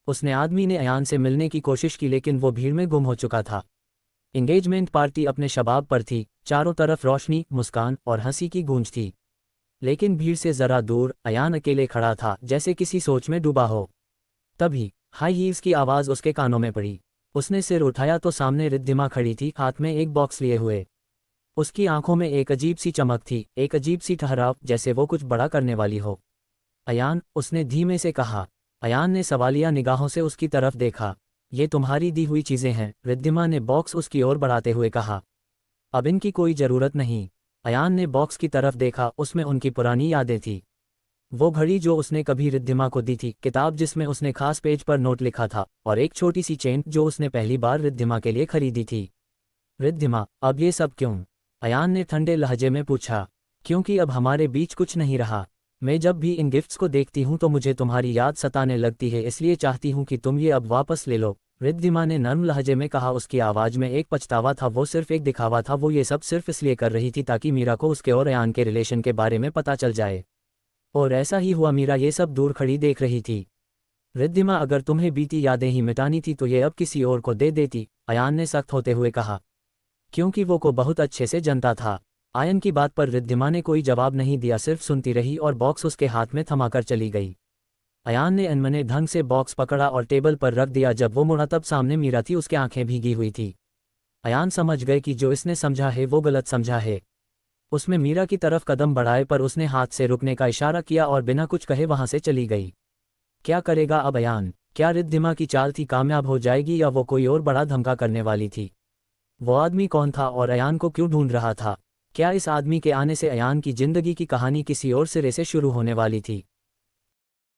उसने आदमी ने अयान से मिलने की कोशिश की लेकिन वो भीड़ में गुम हो चुका था। एंगेजमेंट पार्टी अपने शबाब पर थी, चारों तरफ रोशनी, मुस्कान और हंसी की गूंज थी। लेकिन भीड़ से जरा दूर अयान अकेले खड़ा था जैसे किसी सोच में डूबा हो। तभी हाई हील्स की आवाज़ उसके कानों में पड़ी। उसने सिर उठाया तो सामने रिद्धिमा खड़ी थी, हाथ में एक बॉक्स लिए हुए। उसकी आंखों में एक अजीब सी चमक थी, एक अजीब सी ठहराव, जैसे वो कुछ बड़ा करने वाली हो। अयान, उसने धीमे से कहा। अयान ने सवालिया निगाहों से उसकी तरफ देखा। ये तुम्हारी दी हुई चीज़ें हैं, रिद्धिमा ने बॉक्स उसकी ओर बढ़ाते हुए कहा। अब इनकी कोई ज़रूरत नहीं। अयान ने बॉक्स की तरफ देखा, उसमें उनकी पुरानी यादें थी। वो घड़ी जो उसने कभी रिद्धिमा को दी थी, किताब जिसमें उसने खास पेज पर नोट लिखा था, और एक छोटी सी चेन जो उसने पहली बार रिद्धिमा के लिए खरीदी थी। रिद्धिमा, अब ये सब क्यों? अयान ने ठंडे लहजे में पूछा। क्योंकि अब हमारे बीच कुछ नहीं रहा। मैं जब भी इन गिफ्ट्स को देखती हूँ तो मुझे तुम्हारी याद सताने लगती है, इसलिए चाहती हूँ कि तुम ये अब वापस ले लो, रिद्धिमा ने नर्म लहजे में कहा। उसकी आवाज़ में एक पछतावा था, वो सिर्फ एक दिखावा था। वो ये सब सिर्फ इसलिए कर रही थी ताकि मीरा को उसके और अयान के रिलेशन के बारे में पता चल जाए। और ऐसा ही हुआ। मीरा ये सब दूर खड़ी देख रही थी। रिद्धिमा, अगर तुम्हें बीती यादें ही मिटानी थी तो ये अब किसी और को दे देती, अयान ने सख्त होते हुए कहा। क्योंकि वो को बहुत अच्छे से जानता था। आयन की बात पर रिद्धिमा ने कोई जवाब नहीं दिया, सिर्फ सुनती रही और बॉक्स उसके हाथ में थमाकर चली गई। अयान ने अनमने ढंग से बॉक्स पकड़ा और टेबल पर रख दिया। जब वो मुड़ा तब सामने मीरा थी, उसकी आंखें भीगी हुई थी। अयान समझ गए कि जो इसने समझा है वो गलत समझा है। उसमें मीरा की तरफ कदम बढ़ाए पर उसने हाथ से रुकने का इशारा किया और बिना कुछ कहे वहां से चली गई। क्या करेगा अब अयान? क्या रिद्धिमा की चाल थी कामयाब हो जाएगी या वो कोई और बड़ा धमका करने वाली थी? वो आदमी कौन था और अयान को क्यों ढूंढ रहा था? क्या इस आदमी के आने से अयान की जिंदगी की कहानी किसी और सिरे से शुरू होने वाली थी?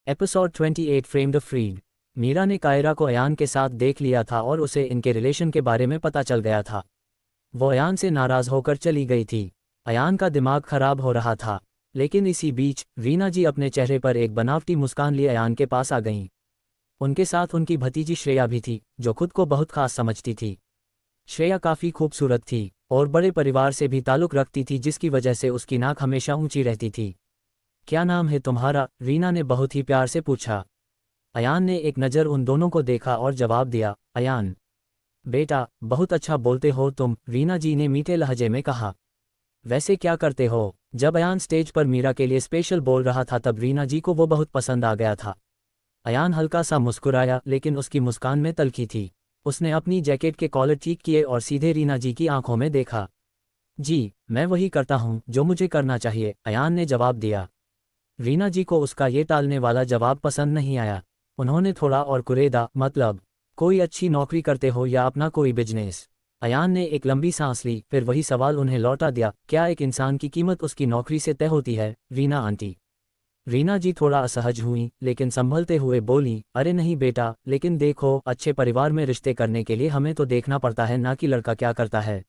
Episode 28 framed freed. मीरा ने कायरा को अयान के साथ देख लिया था और उसे इनके रिलेशन के बारे में पता चल गया था। वो अयान से नाराज होकर चली गई थी। अयान का दिमाग खराब हो रहा था। लेकिन इसी बीच रीना जी अपने चेहरे पर एक बनावटी मुस्कान लिए अयान के पास आ गईं। उनके साथ उनकी भतीजी श्रेया भी थी, जो खुद को बहुत खास समझती थी। श्रेया काफ़ी खूबसूरत थी और बड़े परिवार से भी ताल्लुक़ रखती थी, जिसकी वजह से उसकी नाक हमेशा ऊंची रहती थी। क्या नाम है तुम्हारा? रीना ने बहुत ही प्यार से पूछा। अयान ने एक नज़र उन दोनों को देखा और जवाब दिया, अयान। बेटा, बहुत अच्छा बोलते हो तुम, रीना जी ने मीठे लहजे में कहा। वैसे क्या करते हो? जब अयान स्टेज पर मीरा के लिए स्पेशल बोल रहा था तब रीना जी को वो बहुत पसंद आ गया था। अयान हल्का सा मुस्कुराया लेकिन उसकी मुस्कान में तल्खी थी। उसने अपनी जैकेट के कॉलर ठीक किए और सीधे रीना जी की आंखों में देखा। जी, मैं वही करता हूँ जो मुझे करना चाहिए, अयान ने जवाब दिया। रीना जी को उसका ये टालने वाला जवाब पसंद नहीं आया। उन्होंने थोड़ा और कुरेदा, मतलब कोई अच्छी नौकरी करते हो या अपना कोई बिजनेस? अयान ने एक लंबी सांस ली, फिर वही सवाल उन्हें लौटा दिया, क्या एक इंसान की कीमत उसकी नौकरी से तय होती है, रीना आंटी? रीना जी थोड़ा असहज हुई लेकिन संभलते हुए बोली, अरे नहीं बेटा, लेकिन देखो, अच्छे परिवार में रिश्ते करने के लिए हमें तो देखना पड़ता है ना कि लड़का क्या करता है।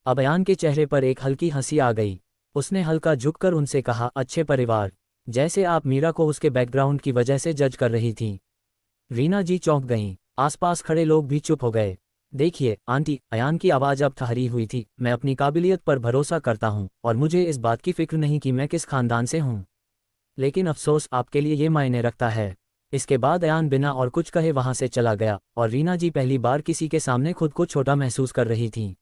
अब अयान के चेहरे पर एक हल्की हंसी आ गई। उसने हल्का झुककर उनसे कहा, अच्छे परिवार? जैसे आप मीरा को उसके बैकग्राउंड की वजह से जज कर रही थीं। रीना जी चौंक गईं। आसपास खड़े लोग भी चुप हो गए। देखिए आंटी, अयान की आवाज़ अब ठहरी हुई थी, मैं अपनी काबिलियत पर भरोसा करता हूँ और मुझे इस बात की फिक्र नहीं कि मैं किस खानदान से हूँ। लेकिन अफसोस, आपके लिए ये मायने रखता है। इसके बाद अयान बिना और कुछ कहे वहां से चला गया और रीना जी पहली बार किसी के सामने खुद को छोटा महसूस कर रही थीं।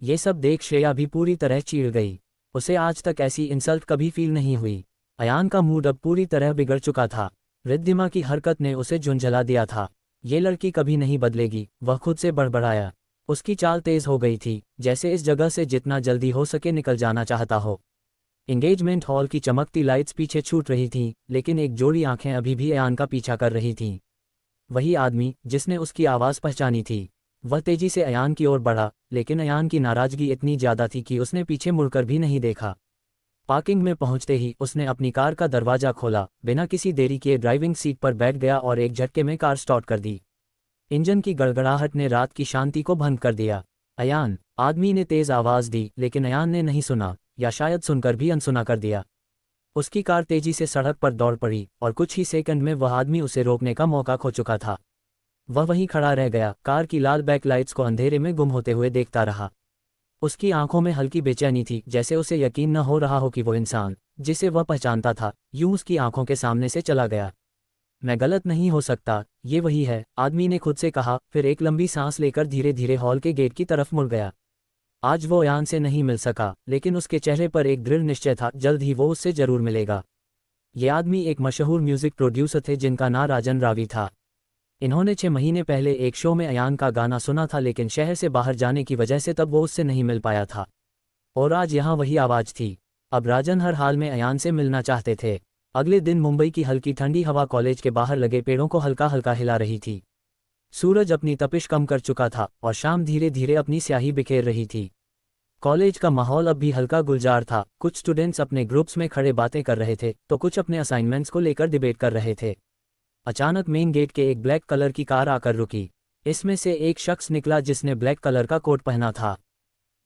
ये सब देख श्रेया भी पूरी तरह चीड़ गई। उसे आज तक ऐसी इंसल्ट कभी फील नहीं हुई। अयान का मूड अब पूरी तरह बिगड़ चुका था। रिद्धिमा की हरकत ने उसे झुंझला दिया था। ये लड़की कभी नहीं बदलेगी, वह खुद से बड़बड़ाया। उसकी चाल तेज हो गई थी, जैसे इस जगह से जितना जल्दी हो सके निकल जाना चाहता हो। एंगेजमेंट हॉल की चमकती लाइट्स पीछे छूट रही थीं, लेकिन एक जोड़ी आंखें अभी भी अयान का पीछा कर रही थीं। वही आदमी जिसने उसकी आवाज़ पहचानी थी, वह तेजी से अयान की ओर बढ़ा, लेकिन अयान की नाराजगी इतनी ज्यादा थी कि उसने पीछे मुड़कर भी नहीं देखा। पार्किंग में पहुंचते ही उसने अपनी कार का दरवाजा खोला, बिना किसी देरी किए ड्राइविंग सीट पर बैठ गया और एक झटके में कार स्टार्ट कर दी। इंजन की गड़गड़ाहट ने रात की शांति को भंग कर दिया। अयान, आदमी ने तेज आवाज दी, लेकिन अयान ने नहीं सुना, या शायद सुनकर भी अनसुना कर दिया। उसकी कार तेजी से सड़क पर दौड़ पड़ी और कुछ ही सेकंड में वह आदमी उसे रोकने का मौका खो चुका था। वह वहीं खड़ा रह गया, कार की लाल बैकलाइट्स को अंधेरे में गुम होते हुए देखता रहा। उसकी आंखों में हल्की बेचैनी थी, जैसे उसे यकीन न हो रहा हो कि वो इंसान, जिसे वह पहचानता था, यूं उसकी आंखों के सामने से चला गया। मैं गलत नहीं हो सकता, ये वही है, आदमी ने खुद से कहा, फिर एक लंबी सांस लेकर धीरे धीरे हॉल के गेट की तरफ मुड़ गया। आज वो अयान से नहीं मिल सका, लेकिन उसके चेहरे पर एक दृढ़ निश्चय था, जल्द ही वो उससे जरूर मिलेगा। ये आदमी एक मशहूर म्यूजिक प्रोड्यूसर थे जिनका नाम राजन रावी था। इन्होंने 6 महीने पहले एक शो में अयान का गाना सुना था, लेकिन शहर से बाहर जाने की वजह से तब वो उससे नहीं मिल पाया था। और आज यहाँ वही आवाज़ थी। अब राजन हर हाल में अयान से मिलना चाहते थे। अगले दिन मुंबई की हल्की ठंडी हवा कॉलेज के बाहर लगे पेड़ों को हल्का हल्का हिला रही थी। सूरज अपनी तपिश कम कर चुका था और शाम धीरे धीरे अपनी स्याही बिखेर रही थी। कॉलेज का माहौल अब भी हल्का गुलजार था। कुछ स्टूडेंट्स अपने ग्रुप्स में खड़े बातें कर रहे थे, तो कुछ अपने असाइनमेंट्स को लेकर डिबेट कर रहे थे। अचानक मेन गेट के एक ब्लैक कलर की कार आकर रुकी। इसमें से एक शख्स निकला जिसने ब्लैक कलर का कोट पहना था।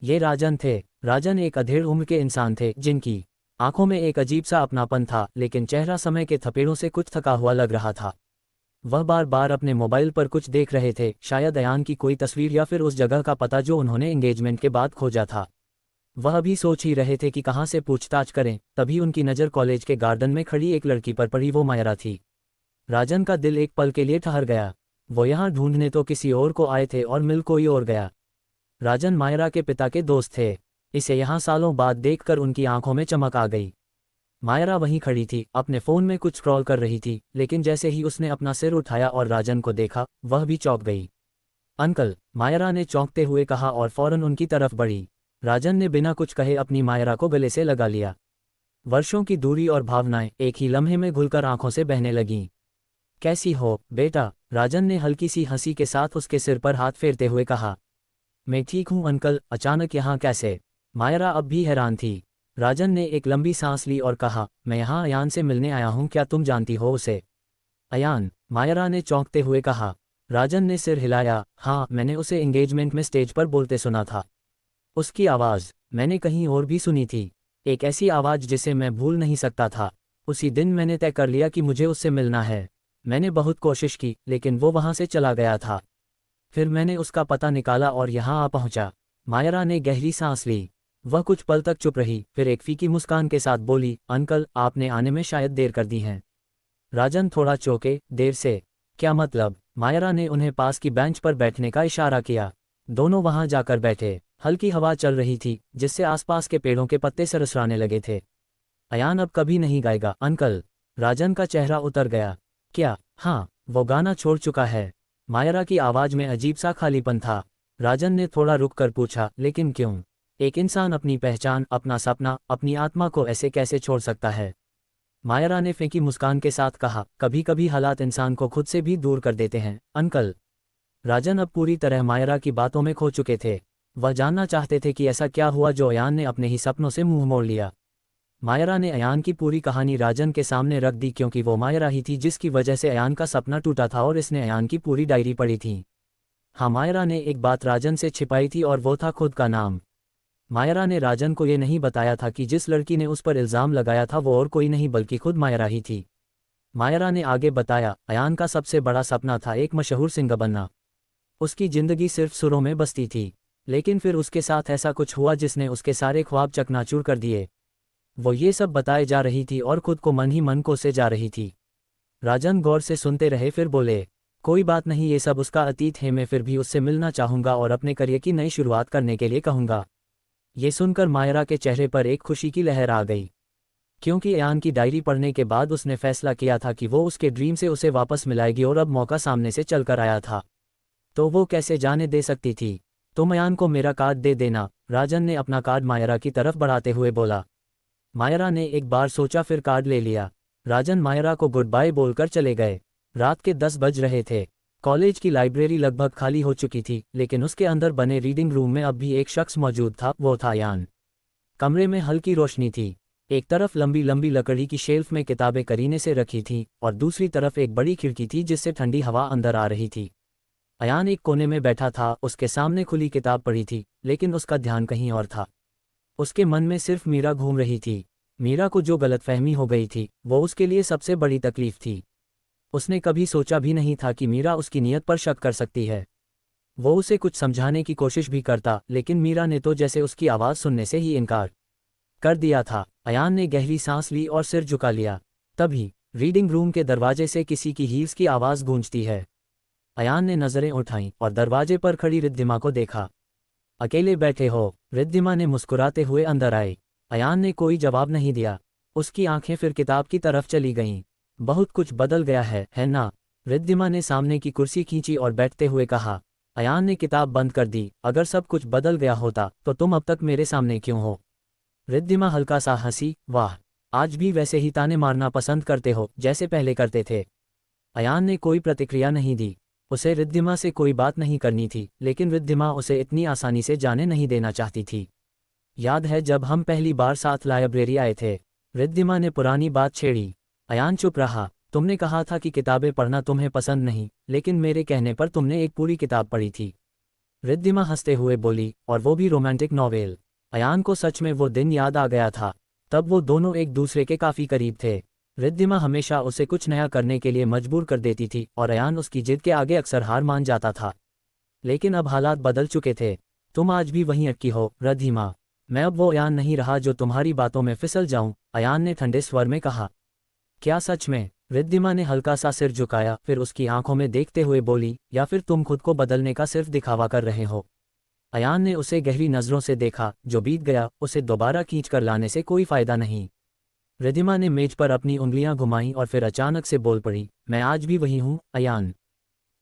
ये राजन थे। राजन एक अधेड़ उम्र के इंसान थे, जिनकी आंखों में एक अजीब सा अपनापन था, लेकिन चेहरा समय के थपेड़ों से कुछ थका हुआ लग रहा था। वह बार बार अपने मोबाइल पर कुछ देख रहे थे, शायद अयान की कोई तस्वीर या फिर उस जगह का पता जो उन्होंने एंगेजमेंट के बाद खोजा था। वह अभी सोच ही रहे थे कि कहाँ से पूछताछ करें, तभी उनकी नज़र कॉलेज के गार्डन में खड़ी एक लड़की पर पड़ी। वो मायरा थी। राजन का दिल एक पल के लिए ठहर गया। वो यहाँ ढूंढने तो किसी और को आए थे और मिल कोई और गया। राजन मायरा के पिता के दोस्त थे। इसे यहाँ सालों बाद देखकर उनकी आंखों में चमक आ गई। मायरा वहीं खड़ी थी, अपने फ़ोन में कुछ स्क्रॉल कर रही थी, लेकिन जैसे ही उसने अपना सिर उठाया और राजन को देखा, वह भी चौंक गई। अंकल, मायरा ने चौंकते हुए कहा और फौरन उनकी तरफ बढ़ी। राजन ने बिना कुछ कहे अपनी मायरा को गले से लगा लिया। वर्षों की दूरी और भावनाएं एक ही लम्हे में घुलकर आंखों से बहने लगीं। कैसी हो बेटा? राजन ने हल्की सी हंसी के साथ उसके सिर पर हाथ फेरते हुए कहा। मैं ठीक हूँ अंकल, अचानक यहाँ कैसे? मायरा अब भी हैरान थी। राजन ने एक लंबी सांस ली और कहा, मैं यहाँ अयान से मिलने आया हूँ, क्या तुम जानती हो उसे? अयान? मायरा ने चौंकते हुए कहा। राजन ने सिर हिलाया। हाँ, मैंने उसे एंगेजमेंट में स्टेज पर बोलते सुना था। उसकी आवाज़ मैंने कहीं और भी सुनी थी, एक ऐसी आवाज़ जिसे मैं भूल नहीं सकता था। उसी दिन मैंने तय कर लिया कि मुझे उससे मिलना है। मैंने बहुत कोशिश की, लेकिन वो वहाँ से चला गया था। फिर मैंने उसका पता निकाला और यहाँ आ पहुँचा। मायरा ने गहरी सांस ली। वह कुछ पल तक चुप रही, फिर एक फीकी मुस्कान के साथ बोली, अंकल, आपने आने में शायद देर कर दी है। राजन थोड़ा चौंके। देर से? क्या मतलब? मायरा ने उन्हें पास की बेंच पर बैठने का इशारा किया। दोनों वहां जाकर बैठे। हल्की हवा चल रही थी, जिससे आसपास के पेड़ों के पत्ते सरसराने लगे थे। अयान अब कभी नहीं गाएगा अंकल? राजन का चेहरा उतर गया। क्या? हाँ, वो गाना छोड़ चुका है। मायरा की आवाज़ में अजीब सा खालीपन था। राजन ने थोड़ा रुक कर पूछा, लेकिन क्यों? एक इंसान अपनी पहचान, अपना सपना, अपनी आत्मा को ऐसे कैसे छोड़ सकता है? मायरा ने फेंकी मुस्कान के साथ कहा, कभी कभी हालात इंसान को खुद से भी दूर कर देते हैं अंकल। राजन अब पूरी तरह मायरा की बातों में खो चुके थे। वह जानना चाहते थे कि ऐसा क्या हुआ जो अयान ने अपने ही सपनों से मुंह मोड़ लिया। मायरा ने अयान की पूरी कहानी राजन के सामने रख दी, क्योंकि वो मायरा ही थी जिसकी वजह से अयान का सपना टूटा था और इसने अयान की पूरी डायरी पढ़ी थी। हाँ, मायरा ने एक बात राजन से छिपाई थी और वो था खुद का नाम। मायरा ने राजन को ये नहीं बताया था कि जिस लड़की ने उस पर इल्ज़ाम लगाया था वो और कोई नहीं बल्कि खुद मायरा ही थी। मायरा ने आगे बताया, अयान का सबसे बड़ा सपना था एक मशहूर सिंगर बनना। उसकी ज़िंदगी सिर्फ सुरों में बसती थी, लेकिन फिर उसके साथ ऐसा कुछ हुआ जिसने उसके सारे ख्वाब चकनाचूर कर दिए। वो ये सब बताए जा रही थी और खुद को मन ही मन कोसे जा रही थी। राजन गौर से सुनते रहे, फिर बोले, कोई बात नहीं, ये सब उसका अतीत है। मैं फिर भी उससे मिलना चाहूँगा और अपने करियर की नई शुरुआत करने के लिए कहूँगा। ये सुनकर मायरा के चेहरे पर एक खुशी की लहर आ गई, क्योंकि अयान की डायरी पढ़ने के बाद उसने फैसला किया था कि वो उसके ड्रीम से उसे वापस मिलाएगी और अब मौका सामने से चलकर आया था, तो वो कैसे जाने दे सकती थी। तुम अयान को मेरा कार्ड दे देना, राजन ने अपना कार्ड मायरा की तरफ बढ़ाते हुए बोला। मायरा ने एक बार सोचा, फिर कार्ड ले लिया। राजन मायरा को गुड बाय बोलकर चले गए। रात के 10 बज रहे थे। कॉलेज की लाइब्रेरी लगभग खाली हो चुकी थी, लेकिन उसके अंदर बने रीडिंग रूम में अब भी एक शख्स मौजूद था, वो था अयान। कमरे में हल्की रोशनी थी। एक तरफ लंबी लंबी लकड़ी की शेल्फ में किताबें करीने से रखी थीं और दूसरी तरफ एक बड़ी खिड़की थी जिससे ठंडी हवा अंदर आ रही थी। अयान एक कोने में बैठा था, उसके सामने खुली किताब पड़ी थी, लेकिन उसका ध्यान कहीं और था। उसके मन में सिर्फ मीरा घूम रही थी। मीरा को जो गलतफहमी हो गई थी, वो उसके लिए सबसे बड़ी तकलीफ थी। उसने कभी सोचा भी नहीं था कि मीरा उसकी नीयत पर शक कर सकती है। वो उसे कुछ समझाने की कोशिश भी करता, लेकिन मीरा ने तो जैसे उसकी आवाज़ सुनने से ही इनकार कर दिया था। अयान ने गहरी सांस ली और सिर झुका लिया। तभी रीडिंग रूम के दरवाजे से किसी की हील्स की आवाज़ गूंजती है। अयान ने नज़रें उठाईं और दरवाजे पर खड़ी रिद्धिमा को देखा। अकेले बैठे हो? रिद्धिमा ने मुस्कुराते हुए अंदर आई। अयान ने कोई जवाब नहीं दिया। उसकी आंखें फिर किताब की तरफ चली गईं। बहुत कुछ बदल गया है ना? रिद्धिमा ने सामने की कुर्सी खींची और बैठते हुए कहा। अयान ने किताब बंद कर दी। अगर सब कुछ बदल गया होता तो तुम अब तक मेरे सामने क्यों हो? रिद्धिमा हल्का सा हंसी। वाह, आज भी वैसे ही ताने मारना पसंद करते हो जैसे पहले करते थे। अयान ने कोई प्रतिक्रिया नहीं दी। उसे रिद्धिमा से कोई बात नहीं करनी थी, लेकिन रिद्धिमा उसे इतनी आसानी से जाने नहीं देना चाहती थी। याद है जब हम पहली बार साथ लाइब्रेरी आए थे? रिद्धिमा ने पुरानी बात छेड़ी। अयान चुप रहा। तुमने कहा था कि किताबें पढ़ना तुम्हें पसंद नहीं, लेकिन मेरे कहने पर तुमने एक पूरी किताब पढ़ी थी। रिद्धिमा हंसते हुए बोली, और वो भी रोमांटिक नॉवेल। अयान को सच में वो दिन याद आ गया था। तब वो दोनों एक दूसरे के काफ़ी करीब थे। रिद्धिमा हमेशा उसे कुछ नया करने के लिए मजबूर कर देती थी और अयान उसकी जिद के आगे अक्सर हार मान जाता था। लेकिन अब हालात बदल चुके थे। तुम आज भी वहीं अटकी हो रिद्धिमा। मैं अब वो अयान नहीं रहा जो तुम्हारी बातों में फिसल जाऊं, अयान ने ठंडे स्वर में कहा। क्या सच में? रिद्धिमा ने हल्का सा सिर झुकाया, फिर उसकी आंखों में देखते हुए बोली, या फिर तुम खुद को बदलने का सिर्फ दिखावा कर रहे हो? अयान ने उसे गहरी नज़रों से देखा। जो बीत गया उसे दोबारा खींच कर लाने से कोई फायदा नहीं। रिद्धिमा ने मेज पर अपनी उंगलियां घुमाईं और फिर अचानक से बोल पड़ी, मैं आज भी वही हूँ अयान।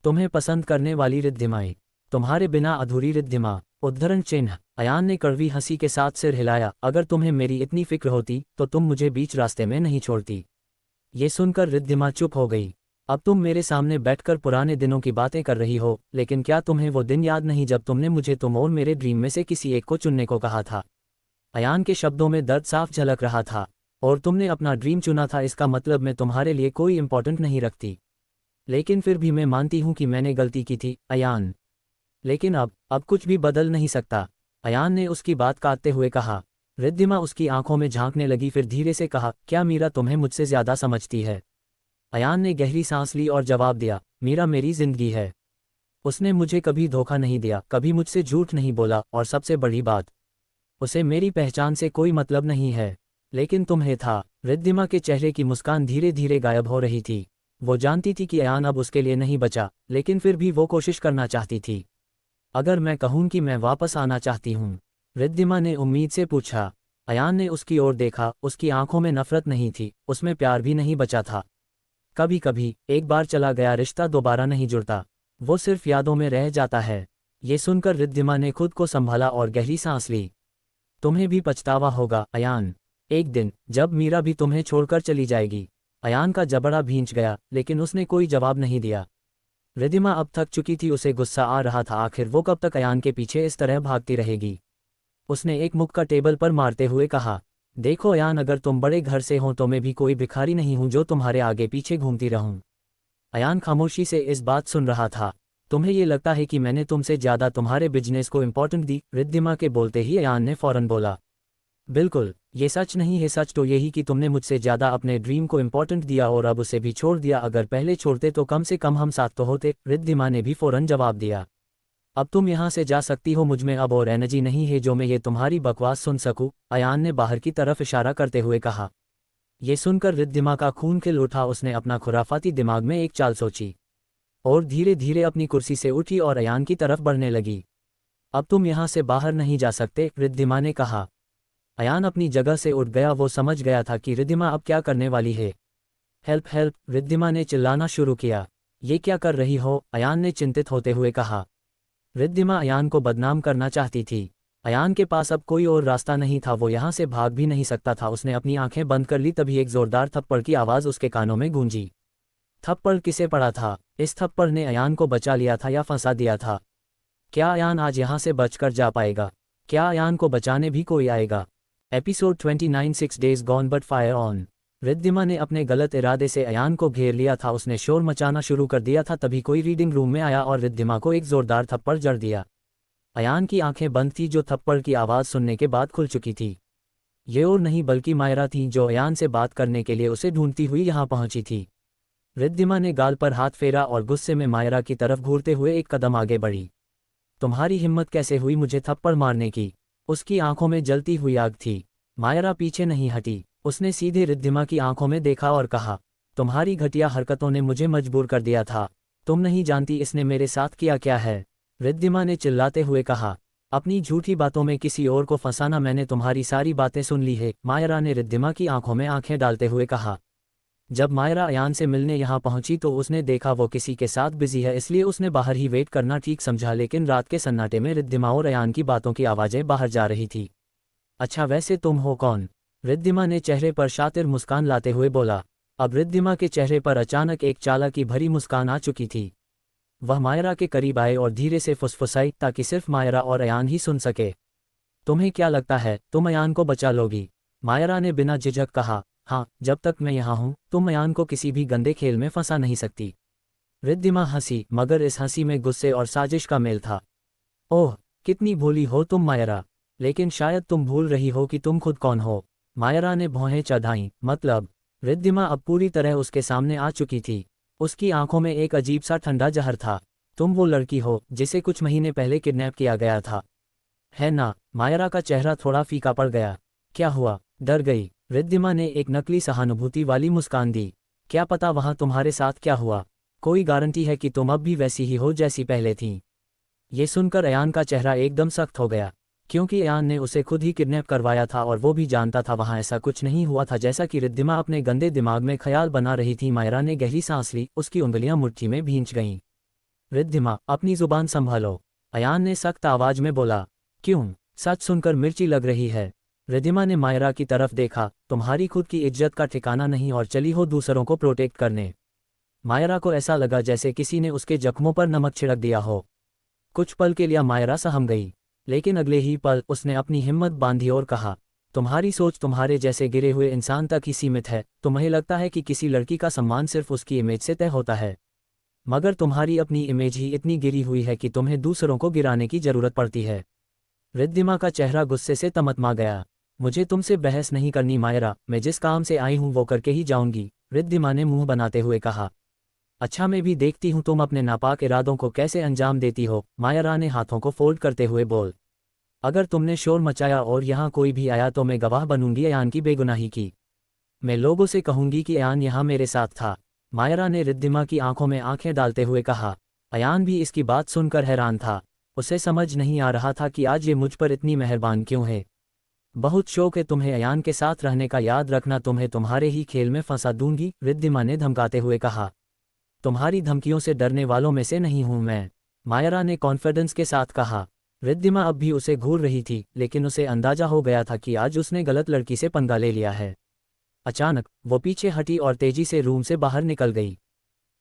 तुम्हें पसंद करने वाली रिद्धिमाएं, तुम्हारे बिना अधूरी रिद्धिमा। उद्धरण चिन्ह। अयान ने कड़वी हंसी के साथ सिर हिलाया। अगर तुम्हें मेरी इतनी फिक्र होती तो तुम मुझे बीच रास्ते में नहीं छोड़ती। ये सुनकर रिद्धिमा चुप हो गई। अब तुम मेरे सामने बैठकर पुराने दिनों की बातें कर रही हो, लेकिन क्या तुम्हें वो दिन याद नहीं जब तुमने मुझे तुम और मेरे ड्रीम में से किसी एक को चुनने को कहा था? अयान के शब्दों में दर्द साफ झलक रहा था। और तुमने अपना ड्रीम चुना था, इसका मतलब मैं तुम्हारे लिए कोई इंपॉर्टेंट नहीं रखती। लेकिन फिर भी मैं मानती हूं कि मैंने गलती की थी अयान। लेकिन अब कुछ भी बदल नहीं सकता, अयान ने उसकी बात काटते हुए कहा। रिद्धिमा उसकी आंखों में झांकने लगी, फिर धीरे से कहा, क्या मीरा तुम्हें मुझसे ज़्यादा समझती है? अयान ने गहरी सांस ली और जवाब दिया, मीरा मेरी जिंदगी है। उसने मुझे कभी धोखा नहीं दिया, कभी मुझसे झूठ नहीं बोला, और सबसे बड़ी बात, उसे मेरी पहचान से कोई मतलब नहीं है। लेकिन तुम्हें था। रिद्धिमा के चेहरे की मुस्कान धीरे धीरे गायब हो रही थी। वो जानती थी कि अयान अब उसके लिए नहीं बचा, लेकिन फिर भी वो कोशिश करना चाहती थी। अगर मैं कहूं कि मैं वापस आना चाहती हूं? रिद्धिमा ने उम्मीद से पूछा। अयान ने उसकी ओर देखा। उसकी आंखों में नफरत नहीं थी, उसमें प्यार भी नहीं बचा था। कभी कभी एक बार चला गया रिश्ता दोबारा नहीं जुड़ता, वो सिर्फ यादों में रह जाता है। ये सुनकर रिद्धिमा ने खुद को संभाला और गहरी सांस ली। तुम्हें भी पछतावा होगा अयान, एक दिन जब मीरा भी तुम्हें छोड़कर चली जाएगी। अयान का जबड़ा भींच गया, लेकिन उसने कोई जवाब नहीं दिया। रिद्धिमा अब थक चुकी थी, उसे गुस्सा आ रहा था। आखिर वो कब तक अयान के पीछे इस तरह भागती रहेगी? उसने एक मुक्का टेबल पर मारते हुए कहा, देखो अयान, अगर तुम बड़े घर से हो तो मैं भी कोई भिखारी नहीं हूं जो तुम्हारे आगे पीछे घूमती रहूं। अयान खामोशी से इस बात सुन रहा था। तुम्हें ये लगता है कि मैंने तुमसे ज़्यादा तुम्हारे बिजनेस को इम्पोर्टेंट दी? रिद्धिमा के बोलते ही अयान ने फौरन बोला, बिल्कुल, ये सच नहीं है। सच तो यही कि तुमने मुझसे ज़्यादा अपने ड्रीम को इम्पोर्टेंट दिया और अब उसे भी छोड़ दिया। अगर पहले छोड़ते तो कम से कम हम साथ तो होते। रिद्धिमा ने भी फौरन जवाब दिया, अब तुम यहाँ से जा सकती हो, मुझ में अब और एनर्जी नहीं है जो मैं ये तुम्हारी बकवास सुन सकूं। अयान ने बाहर की तरफ इशारा करते हुए कहा। ये सुनकर रिद्धिमा का खून खिल उठा। उसने अपना खुराफाती दिमाग में एक चाल सोची और धीरे धीरे अपनी कुर्सी से उठी और अयान की तरफ बढ़ने लगी। अब तुम यहाँ से बाहर नहीं जा सकते, रिद्धिमा ने कहा। अयान अपनी जगह से उठ गया। वो समझ गया था कि रिद्धिमा अब क्या करने वाली है। हेल्प हेल्प, रिद्धिमा ने चिल्लाना शुरू किया। ये क्या कर रही हो? अयान ने चिंतित होते हुए कहा। रिद्धिमा अयान को बदनाम करना चाहती थी। अयान के पास अब कोई और रास्ता नहीं था, वो यहाँ से भाग भी नहीं सकता था। उसने अपनी आंखें बंद कर ली, तभी एक जोरदार थप्पड़ की आवाज़ उसके कानों में गूंजी। थप्पड़ किसे पड़ा था? इस थप्पड़ ने अयान को बचा लिया था या फंसा दिया था? क्या अयान आज यहाँ से बचकर जा पाएगा? क्या अयान को बचाने भी कोई आएगा? Episode 29 6 days gone but fire on. Riddhima ने अपने गलत इरादे से अयान को घेर लिया था। उसने शोर मचाना शुरू कर दिया था। तभी कोई रीडिंग रूम में आया और रिद्धिमा को एक जोरदार थप्पड़ जड़ दिया। अयान की आंखें बंद थी, जो थप्पड़ की आवाज़ सुनने के बाद खुल चुकी थी। ये और नहीं बल्कि मायरा थी, जो अयान से बात करने के लिए उसे ढूंढती हुई यहाँ पहुंची थी। रिद्धिमा ने गाल पर हाथ फेरा और गुस्से में मायरा की तरफ घूरते हुए एक कदम आगे बढ़ी। तुम्हारी हिम्मत कैसे हुई मुझे थप्पड़ मारने की? उसकी आंखों में जलती हुई आग थी। मायरा पीछे नहीं हटी। उसने सीधे रिद्धिमा की आंखों में देखा और कहा, तुम्हारी घटिया हरकतों ने मुझे मजबूर कर दिया था। तुम नहीं जानती इसने मेरे साथ किया क्या है। रिद्धिमा ने चिल्लाते हुए कहा, अपनी झूठी बातों में किसी और को फंसाना। मैंने तुम्हारी सारी बातें सुन ली है। मायरा ने रिद्धिमा की आंखों में आंखें डालते हुए कहा। जब मायरा अयान से मिलने यहाँ पहुंची तो उसने देखा वो किसी के साथ बिजी है, इसलिए उसने बाहर ही वेट करना ठीक समझा। लेकिन रात के सन्नाटे में रिद्धिमा और अयान की बातों की आवाज़ें बाहर जा रही थी। अच्छा, वैसे तुम हो कौन? रिद्धिमा ने चेहरे पर शातिर मुस्कान लाते हुए बोला। अब रिद्धिमा के चेहरे पर अचानक एक चालाकी की भरी मुस्कान आ चुकी थी। वह मायरा के करीब आए और धीरे से फुसफुसाई, ताकि सिर्फ मायरा और अयान ही सुन सके। तुम्हें क्या लगता है तुम अयान को बचा लोगी? मायरा ने बिना झिझक कहा। हाँ, जब तक मैं यहाँ हूँ तुम अयान को किसी भी गंदे खेल में फंसा नहीं सकती। रिद्धिमा हंसी, मगर इस हंसी में गुस्से और साजिश का मेल था। ओह, कितनी भोली हो तुम मायरा। लेकिन शायद तुम भूल रही हो कि तुम खुद कौन हो। मायरा ने भौहें चढ़ाईं। मतलब? रिद्धिमा अब पूरी तरह उसके सामने आ चुकी थी। उसकी आंखों में एक अजीब सा ठंडा जहर था। तुम वो लड़की हो जिसे कुछ महीने पहले किडनैप किया गया था, है ना? मायरा का चेहरा थोड़ा फीका पड़ गया। क्या हुआ? डर गई? रिद्धिमा ने एक नकली सहानुभूति वाली मुस्कान दी। क्या पता वहां तुम्हारे साथ क्या हुआ। कोई गारंटी है कि तुम अब भी वैसी ही हो जैसी पहले थी? ये सुनकर अयान का चेहरा एकदम सख्त हो गया, क्योंकि अयान ने उसे खुद ही किडनैप करवाया था और वो भी जानता था वहां ऐसा कुछ नहीं हुआ था जैसा कि रिद्धिमा अपने गंदे दिमाग में ख्याल बना रही थी। मायरा ने गहरी सांस ली। उसकी उंगलियां मुट्ठी में भींच गईं। रिद्धिमा, अपनी जुबान संभालो, अयान ने सख्त आवाज में बोला। क्यों? सच सुनकर मिर्ची लग रही है। रिद्धिमा ने मायरा की तरफ देखा। तुम्हारी खुद की इज्जत का ठिकाना नहीं और चली हो दूसरों को प्रोटेक्ट करने। मायरा को ऐसा लगा जैसे किसी ने उसके जख्मों पर नमक छिड़क दिया हो। कुछ पल के लिए मायरा सहम गई, लेकिन अगले ही पल उसने अपनी हिम्मत बांधी और कहा, तुम्हारी सोच तुम्हारे जैसे गिरे हुए इंसान तक ही सीमित है। तुम्हें लगता है कि किसी लड़की का सम्मान सिर्फ उसकी इमेज से तय होता है, मगर तुम्हारी अपनी इमेज ही इतनी गिरी हुई है कि तुम्हें दूसरों को गिराने की जरूरत पड़ती है। रिद्धिमा का चेहरा गुस्से से तमतमा गया। मुझे तुमसे बहस नहीं करनी मायरा, मैं जिस काम से आई हूं वो करके ही जाऊंगी, रिद्धिमा ने मुंह बनाते हुए कहा। अच्छा, मैं भी देखती हूँ तुम अपने नापाक इरादों को कैसे अंजाम देती हो, मायरा ने हाथों को फोल्ड करते हुए बोल। अगर तुमने शोर मचाया और यहाँ कोई भी आया तो मैं गवाह बनूंगी अयान की बेगुनाही की। मैं लोगों से कहूंगी कि अयान यहाँ मेरे साथ था, मायरा ने रिद्धिमा की आंखों में आंखें डालते हुए कहा। अयान भी इसकी बात सुनकर हैरान था। उसे समझ नहीं आ रहा था कि आज ये मुझ पर इतनी मेहरबान क्यों है। बहुत शौक है तुम्हें अयान के साथ रहने का, याद रखना तुम्हें तुम्हारे ही खेल में फंसा दूंगी, रिद्धिमा ने धमकाते हुए कहा। तुम्हारी धमकियों से डरने वालों में से नहीं हूं मैं, मायरा ने कॉन्फिडेंस के साथ कहा। रिद्धिमा अब भी उसे घूर रही थी, लेकिन उसे अंदाजा हो गया था कि आज उसने गलत लड़की से पंगा ले लिया है। अचानक वो पीछे हटी और तेजी से रूम से बाहर निकल गई।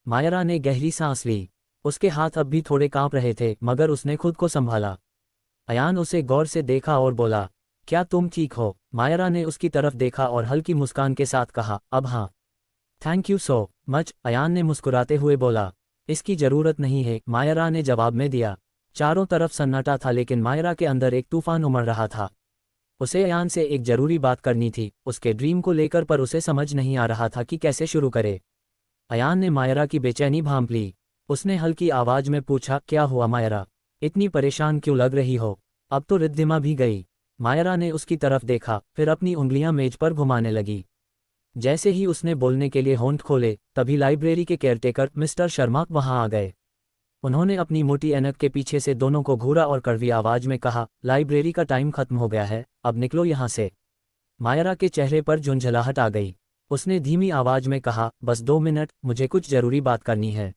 मायरा ने गहरी सांस ली। उसके हाथ अब भी थोड़े कांप रहे थे, मगर उसने खुद को संभाला। अयान उसे गौर से देखा और बोला, क्या तुम ठीक हो? मायरा ने उसकी तरफ देखा और हल्की मुस्कान के साथ कहा, अब हाँ। Thank you so much, Ayaan ने मुस्कुराते हुए बोला। इसकी जरूरत नहीं है, मायरा ने जवाब में दिया। चारों तरफ सन्नाटा था, लेकिन मायरा के अंदर एक तूफान उमड़ रहा था। उसे अयान से एक जरूरी बात करनी थी, उसके ड्रीम को लेकर, पर उसे समझ नहीं आ रहा था कि कैसे शुरू करे। अयान ने मायरा की बेचैनी भांप ली। उसने हल्की आवाज में पूछा, क्या हुआ मायरा? इतनी परेशान क्यों लग रही हो? अब तो रिद्धिमा भी गई। मायरा ने उसकी तरफ देखा, फिर अपनी उंगलियां मेज पर घुमाने लगी। जैसे ही उसने बोलने के लिए होंठ खोले, तभी लाइब्रेरी के केयरटेकर मिस्टर शर्मा वहां आ गए। उन्होंने अपनी मोटी ऐनक के पीछे से दोनों को घूरा और कड़वी आवाज में कहा, लाइब्रेरी का टाइम खत्म हो गया है, अब निकलो यहाँ से। मायरा के चेहरे पर झुंझलाहट आ गई। उसने धीमी आवाज में कहा, बस 2 मिनट, मुझे कुछ जरूरी बात करनी है।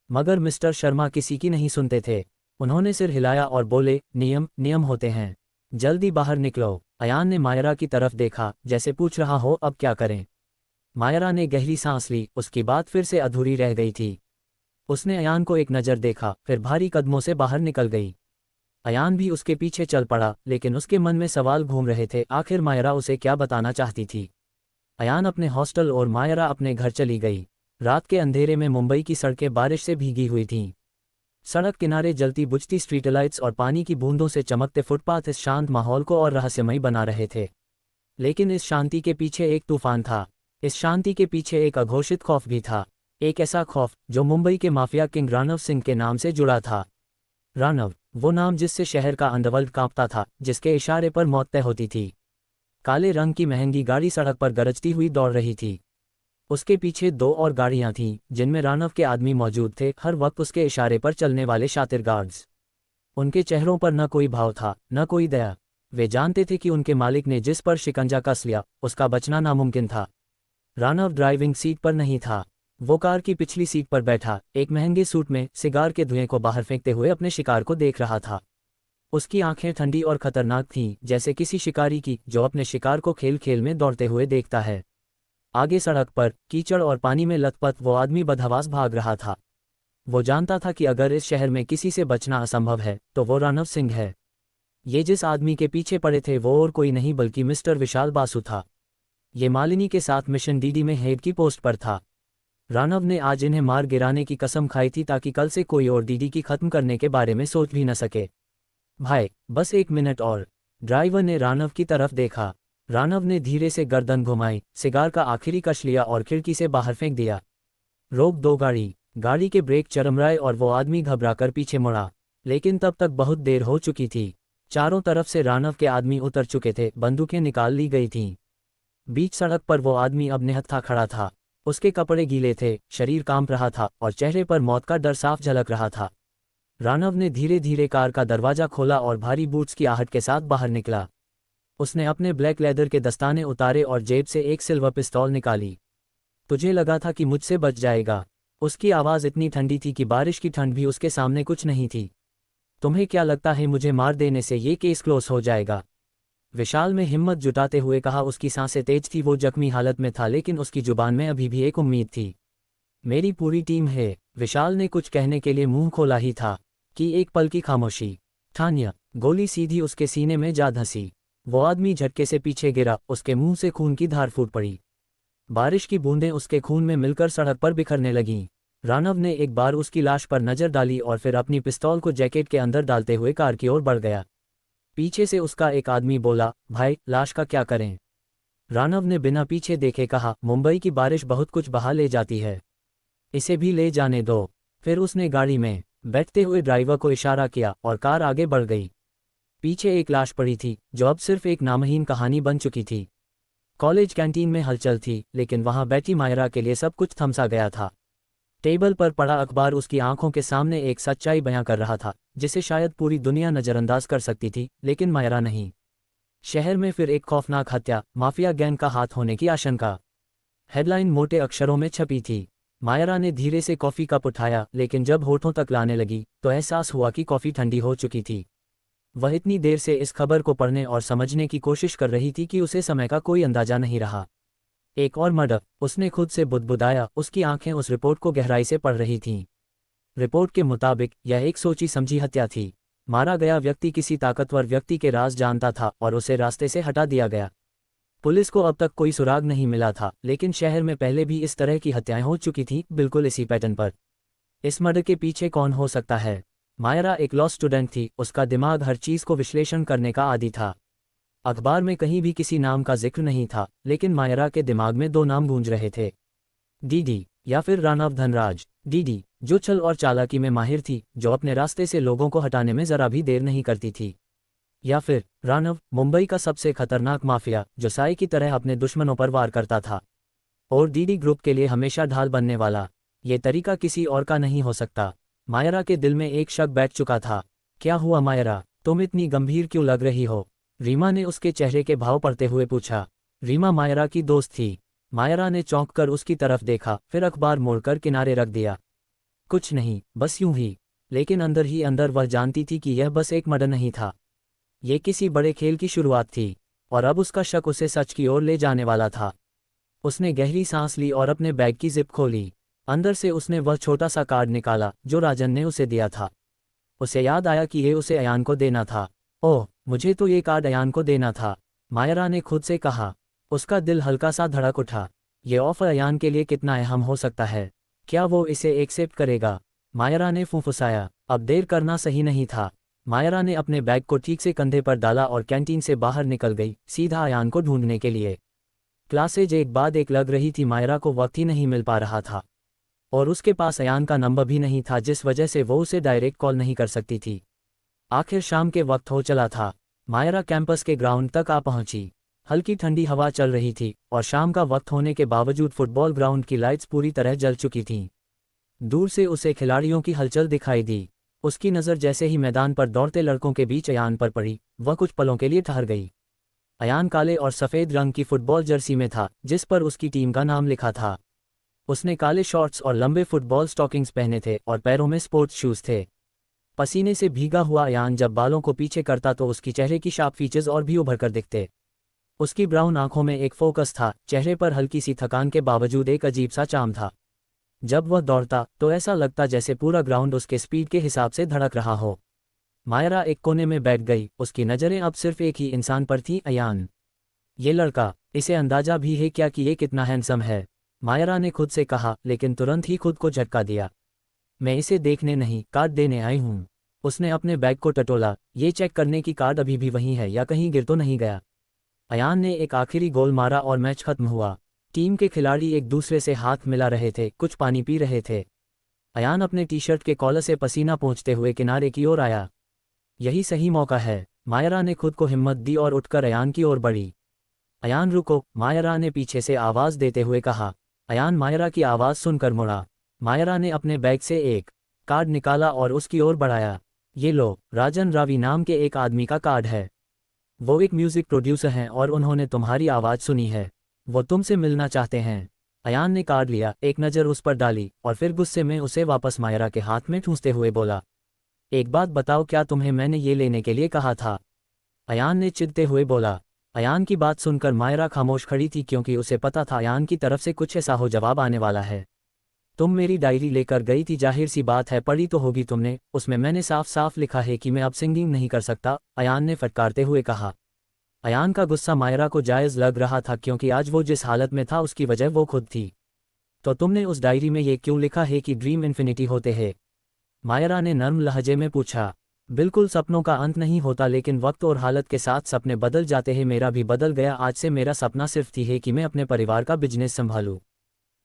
मगर मिस्टर शर्मा किसी की नहीं सुनते थे। उन्होंने सिर हिलाया और बोले, नियम नियम होते हैं, जल्दी बाहर निकलो। अयान ने मायरा की तरफ देखा, जैसे पूछ रहा हो अब क्या करें। मायरा ने गहरी सांस ली, उसकी बात फिर से अधूरी रह गई थी। उसने अयान को एक नज़र देखा, फिर भारी कदमों से बाहर निकल गई। अयान भी उसके पीछे चल पड़ा, लेकिन उसके मन में सवाल घूम रहे थे, आखिर मायरा उसे क्या बताना चाहती थी। अयान अपने हॉस्टल और मायरा अपने घर चली गई। रात के अंधेरे में मुंबई की सड़कें बारिश से भीगी हुई थीं। सड़क किनारे जलती बुझती स्ट्रीट लाइट्स और पानी की बूंदों से चमकते फुटपाथ इस शांत माहौल को और रहस्यमयी बना रहे थे। लेकिन इस शांति के पीछे एक तूफान था। इस शांति के पीछे एक अघोषित खौफ भी था। एक ऐसा खौफ जो मुंबई के माफिया किंग राणव सिंह के नाम से जुड़ा था। राणव, वो नाम जिससे शहर का अंडरवर्ल्ड कांपता था, जिसके इशारे पर मौत तय होती थी। काले रंग की महंगी गाड़ी सड़क पर गरजती हुई दौड़ रही थी। उसके पीछे 2 और गाड़ियां थीं, जिनमें राणव के आदमी मौजूद थे, हर वक्त उसके इशारे पर चलने वाले शातिर गार्ड्स। उनके चेहरों पर न कोई भाव था, न कोई दया। वे जानते थे कि उनके मालिक ने जिस पर शिकंजा कस लिया, उसका बचना नामुमकिन था। राणव ड्राइविंग सीट पर नहीं था। वो कार की पिछली सीट पर बैठा, एक महंगे सूट में, सिगार के धुएं को बाहर फेंकते हुए अपने शिकार को देख रहा था। उसकी आंखें ठंडी और खतरनाक थीं, जैसे किसी शिकारी की जो अपने शिकार को खेल खेल में दौड़ते हुए देखता है। आगे सड़क पर कीचड़ और पानी में लथपथ वो आदमी बदहवास भाग रहा था। वो जानता था कि अगर इस शहर में किसी से बचना असंभव है, तो वो राणव सिंह है। ये जिस आदमी के पीछे पड़े थे वो और कोई नहीं बल्कि मिस्टर विशाल बासु था। ये मालिनी के साथ मिशन डीडी में हेड की पोस्ट पर था। राणव ने आज इन्हें मार गिराने की कसम खाई थी ताकि कल से कोई और डीडी की खत्म करने के बारे में सोच भी न सके। भाई, बस 1 मिनट और। ड्राइवर ने राणव की तरफ देखा। राणव ने धीरे से गर्दन घुमाई, सिगार का आखिरी कश लिया और खिड़की से बाहर फेंक दिया। रोक दो गाड़ी। गाड़ी के ब्रेक चरमराए और वो आदमी घबराकर पीछे मुड़ा। लेकिन तब तक बहुत देर हो चुकी थी। चारों तरफ से राणव के आदमी उतर चुके थे, बंदूकें निकाल ली गई थीं। बीच सड़क पर वो आदमी अब निहत्था खड़ा था। उसके कपड़े गीले थे, शरीर कांप रहा था और चेहरे पर मौत का डर साफ झलक रहा था। राणव ने धीरे धीरे कार का दरवाजा खोला और भारी बूट्स की आहट के साथ बाहर निकला। उसने अपने ब्लैक लेदर के दस्ताने उतारे और जेब से एक सिल्वर पिस्तौल निकाली। तुझे लगा था कि मुझसे बच जाएगा? उसकी आवाज़ इतनी ठंडी थी कि बारिश की ठंड भी उसके सामने कुछ नहीं थी। तुम्हें क्या लगता है मुझे मार देने से ये केस क्लोज हो जाएगा? विशाल में हिम्मत जुटाते हुए कहा। उसकी सांसें तेज थी, वो जख्मी हालत में था, लेकिन उसकी जुबान में अभी भी एक उम्मीद थी। मेरी पूरी टीम है। विशाल ने कुछ कहने के लिए मुंह खोला ही था कि एक पल की खामोशी। ठान्या, गोली सीधी उसके सीने में जा धंसी। वो आदमी झटके से पीछे गिरा, उसके मुंह से खून की धार फूट पड़ी। बारिश की बूंदें उसके खून में मिलकर सड़क पर बिखरने लगीं। राणव ने एक बार उसकी लाश पर नजर डाली और फिर अपनी पिस्तौल को जैकेट के अंदर डालते हुए कार की ओर बढ़ गया। पीछे से उसका एक आदमी बोला, भाई, लाश का क्या करें? राणव ने बिना पीछे देखे कहा, मुंबई की बारिश बहुत कुछ बहा ले जाती है, इसे भी ले जाने दो। फिर उसने गाड़ी में बैठते हुए ड्राइवर को इशारा किया और कार आगे बढ़ गई। पीछे एक लाश पड़ी थी जो अब सिर्फ एक नामहीन कहानी बन चुकी थी। कॉलेज कैंटीन में हलचल थी, लेकिन वहां बैठी मायरा के लिए सब कुछ थमसा गया था। टेबल पर पड़ा अखबार उसकी आंखों के सामने एक सच्चाई बयां कर रहा था, जिसे शायद पूरी दुनिया नज़रअंदाज कर सकती थी, लेकिन मायरा नहीं। शहर में फिर एक खौफनाक हत्या, माफिया गैंग का हाथ होने की आशंका। हेडलाइन मोटे अक्षरों में छपी थी। मायरा ने धीरे से कॉफ़ी कप उठाया, लेकिन जब होठों तक लाने लगी तो एहसास हुआ कि कॉफ़ी ठंडी हो चुकी थी। वह इतनी देर से इस खबर को पढ़ने और समझने की कोशिश कर रही थी कि उसे समय का कोई अंदाजा नहीं रहा। एक और मर्डर, उसने खुद से बुदबुदाया। उसकी आंखें उस रिपोर्ट को गहराई से पढ़ रही थीं। रिपोर्ट के मुताबिक यह एक सोची समझी हत्या थी। मारा गया व्यक्ति किसी ताकतवर व्यक्ति के राज जानता था और उसे रास्ते से हटा दिया गया। पुलिस को अब तक कोई सुराग नहीं मिला था, लेकिन शहर में पहले भी इस तरह की हत्याएं हो चुकी थीं, बिल्कुल इसी पैटर्न पर। इस मर्डर के पीछे कौन हो सकता है? मायरा एक लॉ स्टूडेंट थी, उसका दिमाग हर चीज़ को विश्लेषण करने का आदी था। अखबार में कहीं भी किसी नाम का जिक्र नहीं था, लेकिन मायरा के दिमाग में 2 नाम गूंज रहे थे, डीडी या फिर राणव धनराज। डीडी, जो छल और चालाकी में माहिर थी, जो अपने रास्ते से लोगों को हटाने में जरा भी देर नहीं करती थी। या फिर राणव, मुंबई का सबसे खतरनाक माफिया, जो साए की तरह अपने दुश्मनों पर वार करता था। और डीडी ग्रुप के लिए हमेशा ढाल बनने वाला। ये तरीका किसी और का नहीं हो सकता। मायरा के दिल में एक शक बैठ चुका था। क्या हुआ मायरा, तुम इतनी गंभीर क्यों लग रही हो? रीमा ने उसके चेहरे के भाव पढ़ते हुए पूछा। रीमा मायरा की दोस्त थी। मायरा ने चौंक कर उसकी तरफ देखा, फिर अखबार मोड़कर किनारे रख दिया। कुछ नहीं, बस यूं ही। लेकिन अंदर ही अंदर वह जानती थी कि यह बस एक मर्डर नहीं था, ये किसी बड़े खेल की शुरुआत थी, और अब उसका शक उसे सच की ओर ले जाने वाला था। उसने गहरी सांस ली और अपने बैग की जिप खोली। अंदर से उसने वह छोटा सा कार्ड निकाला जो राजन ने उसे दिया था। उसे याद आया कि ये उसे अयान को देना था। ओह, मुझे तो ये कार्ड अयान को देना था, मायरा ने खुद से कहा। उसका दिल हल्का सा धड़क उठा। ये ऑफर अयान के लिए कितना अहम हो सकता है। क्या वो इसे एक्सेप्ट करेगा? मायरा ने फुंफुसाया। अब देर करना सही नहीं था। मायरा ने अपने बैग को ठीक से कंधे पर डाला और कैंटीन से बाहर निकल गई, सीधा अयान को ढूंढने के लिए। क्लासेज एक बाद एक लग रही थी, मायरा को वक्त ही नहीं मिल पा रहा था। और उसके पास अयान का नंबर भी नहीं था, जिस वजह से वो उसे डायरेक्ट कॉल नहीं कर सकती थी। आखिर शाम के वक्त हो चला था। मायरा कैंपस के ग्राउंड तक आ पहुंची। हल्की ठंडी हवा चल रही थी और शाम का वक्त होने के बावजूद फुटबॉल ग्राउंड की लाइट्स पूरी तरह जल चुकी थीं। दूर से उसे खिलाड़ियों की हलचल दिखाई दी। उसकी नज़र जैसे ही मैदान पर दौड़ते लड़कों के बीच अयान पर पड़ी, वह कुछ पलों के लिए ठहर गई। अयान काले और सफ़ेद रंग की फुटबॉल जर्सी में था, जिस पर उसकी टीम का नाम लिखा था। उसने काले शॉर्ट्स और लंबे फुटबॉल स्टॉकिंग्स पहने थे और पैरों में स्पोर्ट्स शूज़ थे। पसीने से भीगा हुआ अयान जब बालों को पीछे करता तो उसकी चेहरे की शार्प फीचर्स और भी उभर कर दिखते। उसकी ब्राउन आंखों में एक फोकस था, चेहरे पर हल्की सी थकान के बावजूद एक अजीब सा चार्म था। जब वह दौड़ता तो ऐसा लगता जैसे पूरा ग्राउंड उसके स्पीड के हिसाब से धड़क रहा हो। मायरा एक कोने में बैठ गई, उसकी नज़रें अब सिर्फ एक ही इंसान पर थी, अयान। ये लड़का, इसे अंदाजा भी है क्या कि ये कितना हैंडसम है? मायरा ने खुद से कहा, लेकिन तुरंत ही खुद को झटका दिया। मैं इसे देखने नहीं, कार्ड देने आई हूँ। उसने अपने बैग को टटोला, ये चेक करने की कार्ड अभी भी वहीं है या कहीं गिर तो नहीं गया। अयान ने एक आखिरी गोल मारा और मैच खत्म हुआ। टीम के खिलाड़ी एक दूसरे से हाथ मिला रहे थे, कुछ पानी पी रहे थे। अयान अपने टी शर्ट के कॉलर से पसीना पोंछते हुए किनारे की ओर आया। यही सही मौका है, मायरा ने खुद को हिम्मत दी और उठकर अयान की ओर बढ़ी। अयान रुको, मायरा ने पीछे से आवाज़ देते हुए कहा। अयान मायरा की आवाज़ सुनकर मुड़ा। मायरा ने अपने बैग से एक कार्ड निकाला और उसकी ओर बढ़ाया। ये लो, राजन रावी नाम के एक आदमी का कार्ड है। वो एक म्यूज़िक प्रोड्यूसर हैं और उन्होंने तुम्हारी आवाज़ सुनी है। वो तुमसे मिलना चाहते हैं। अयान ने कार्ड लिया, एक नज़र उस पर डाली और फिर गुस्से में उसे वापस मायरा के हाथ में ठूंसते हुए बोला, एक बात बताओ, क्या तुम्हें मैंने ये लेने के लिए कहा था? अयान ने चिढ़ते हुए बोला। अयान की बात सुनकर मायरा खामोश खड़ी थी, क्योंकि उसे पता था अयान की तरफ से कुछ ऐसा हो जवाब आने वाला है। तुम मेरी डायरी लेकर गई थी, जाहिर सी बात है पढ़ी तो होगी तुमने। उसमें मैंने साफ साफ लिखा है कि मैं अब सिंगिंग नहीं कर सकता, अयान ने फटकारते हुए कहा। अयान का गुस्सा मायरा को जायज़ लग रहा था, क्योंकि आज वो जिस हालत में था उसकी वजह वो खुद थी। तो तुमने उस डायरी में ये क्यों लिखा है कि ड्रीम इन्फिनिटी होते हैं? मायरा ने नर्म लहजे में पूछा। बिल्कुल, सपनों का अंत नहीं होता, लेकिन वक्त और हालत के साथ सपने बदल जाते हैं। मेरा भी बदल गया। आज से मेरा सपना सिर्फ थी है कि मैं अपने परिवार का बिजनेस संभालूं।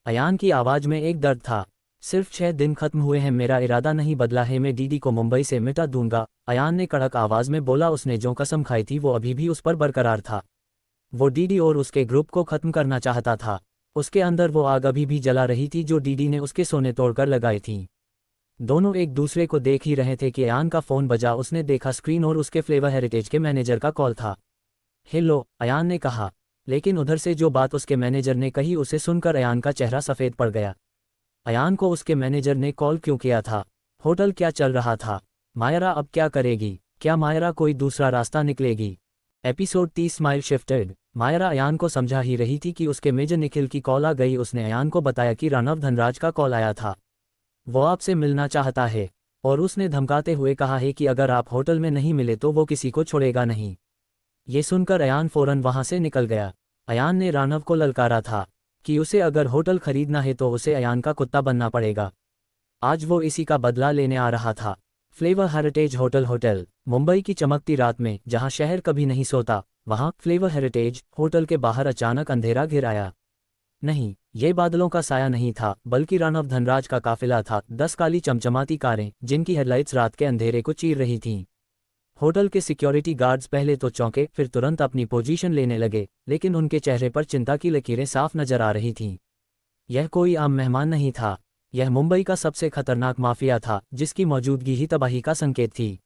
अयान की आवाज़ में एक दर्द था। सिर्फ 6 दिन खत्म हुए हैं, मेरा इरादा नहीं बदला है, मैं डीडी को मुंबई से मिटा दूंगा, अयान ने कड़क आवाज़ में बोला। उसने जो कसम खाई थी वो अभी भी उस पर बरकरार था। वो डीडी और उसके ग्रुप को ख़त्म करना चाहता था। उसके अंदर वो आग अभी भी जला रही थी जो डीडी ने उसके सोने तोड़कर लगाई थी। दोनों एक दूसरे को देख ही रहे थे कि अयान का फ़ोन बजा। उसने देखा स्क्रीन और उसके फ्लेवर हेरिटेज के मैनेजर का कॉल था। हेलो, अयान ने कहा, लेकिन उधर से जो बात उसके मैनेजर ने कही उसे सुनकर अयान का चेहरा सफ़ेद पड़ गया। अयान को उसके मैनेजर ने कॉल क्यों किया था? होटल क्या चल रहा था? मायरा अब क्या करेगी? क्या मायरा कोई दूसरा रास्ता निकलेगी? Episode 30 smile shifted. Myra Ayaan को समझा ही रही थी कि उसके मेजर निखिल की कॉल आ गई। उसने अयान को बताया कि रानव धनराज का कॉल आया था, वो आपसे मिलना चाहता है, और उसने धमकाते हुए कहा है कि अगर आप होटल में नहीं मिले तो वो किसी को छोड़ेगा नहीं। ये सुनकर अयान फौरन वहां से निकल गया। अयान ने रानव को ललकारा था कि उसे अगर होटल खरीदना है तो उसे अयान का कुत्ता बनना पड़ेगा। आज वो इसी का बदला लेने आ रहा था। फ्लेवर हेरिटेज होटल मुंबई की चमकती रात में, जहां शहर कभी नहीं सोता, वहां फ्लेवर हेरिटेज होटल के बाहर अचानक अंधेरा घिर आया। नहीं, ये बादलों का साया नहीं था, बल्कि रानव धनराज का काफिला था। 10 काली चमचमाती कारें, जिनकी हेडलाइट्स रात के अंधेरे को चीर रही थीं। होटल के सिक्योरिटी गार्ड्स पहले तो चौंके, फिर तुरंत अपनी पोजीशन लेने लगे, लेकिन उनके चेहरे पर चिंता की लकीरें साफ नजर आ रही थीं। यह कोई आम मेहमान नहीं था, यह मुंबई का सबसे खतरनाक माफिया था, जिसकी मौजूदगी ही तबाही का संकेत थी।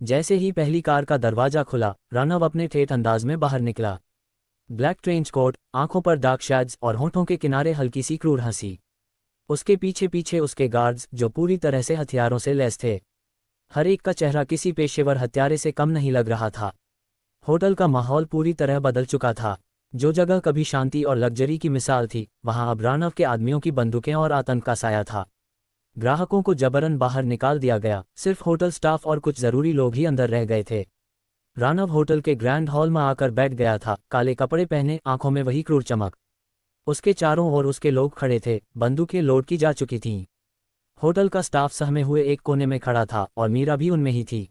जैसे ही पहली कार का दरवाजा खुला, रानव अपने ठेठ अंदाज में बाहर निकला। ब्लैक ट्रेंच कोट, आंखों पर डार्क शैड्स और होंठों के किनारे हल्की सी क्रूर हंसी। उसके पीछे पीछे उसके गार्ड्स, जो पूरी तरह से हथियारों से लैस थे। हर एक का चेहरा किसी पेशेवर हत्यारे से कम नहीं लग रहा था। होटल का माहौल पूरी तरह बदल चुका था। जो जगह कभी शांति और लग्जरी की मिसाल थी, वहां अब रानव के आदमियों की बंदूकें और आतंक का साया था। ग्राहकों को जबरन बाहर निकाल दिया गया, सिर्फ होटल स्टाफ और कुछ जरूरी लोग ही अंदर रह गए थे। रानव होटल के ग्रैंड हॉल में आकर बैठ गया था, काले कपड़े पहने, आंखों में वही क्रूर चमक। उसके चारों ओर उसके लोग खड़े थे, बंदूकें लोड की जा चुकी थीं। होटल का स्टाफ सहमे हुए एक कोने में खड़ा था और मीरा भी उनमें ही थी।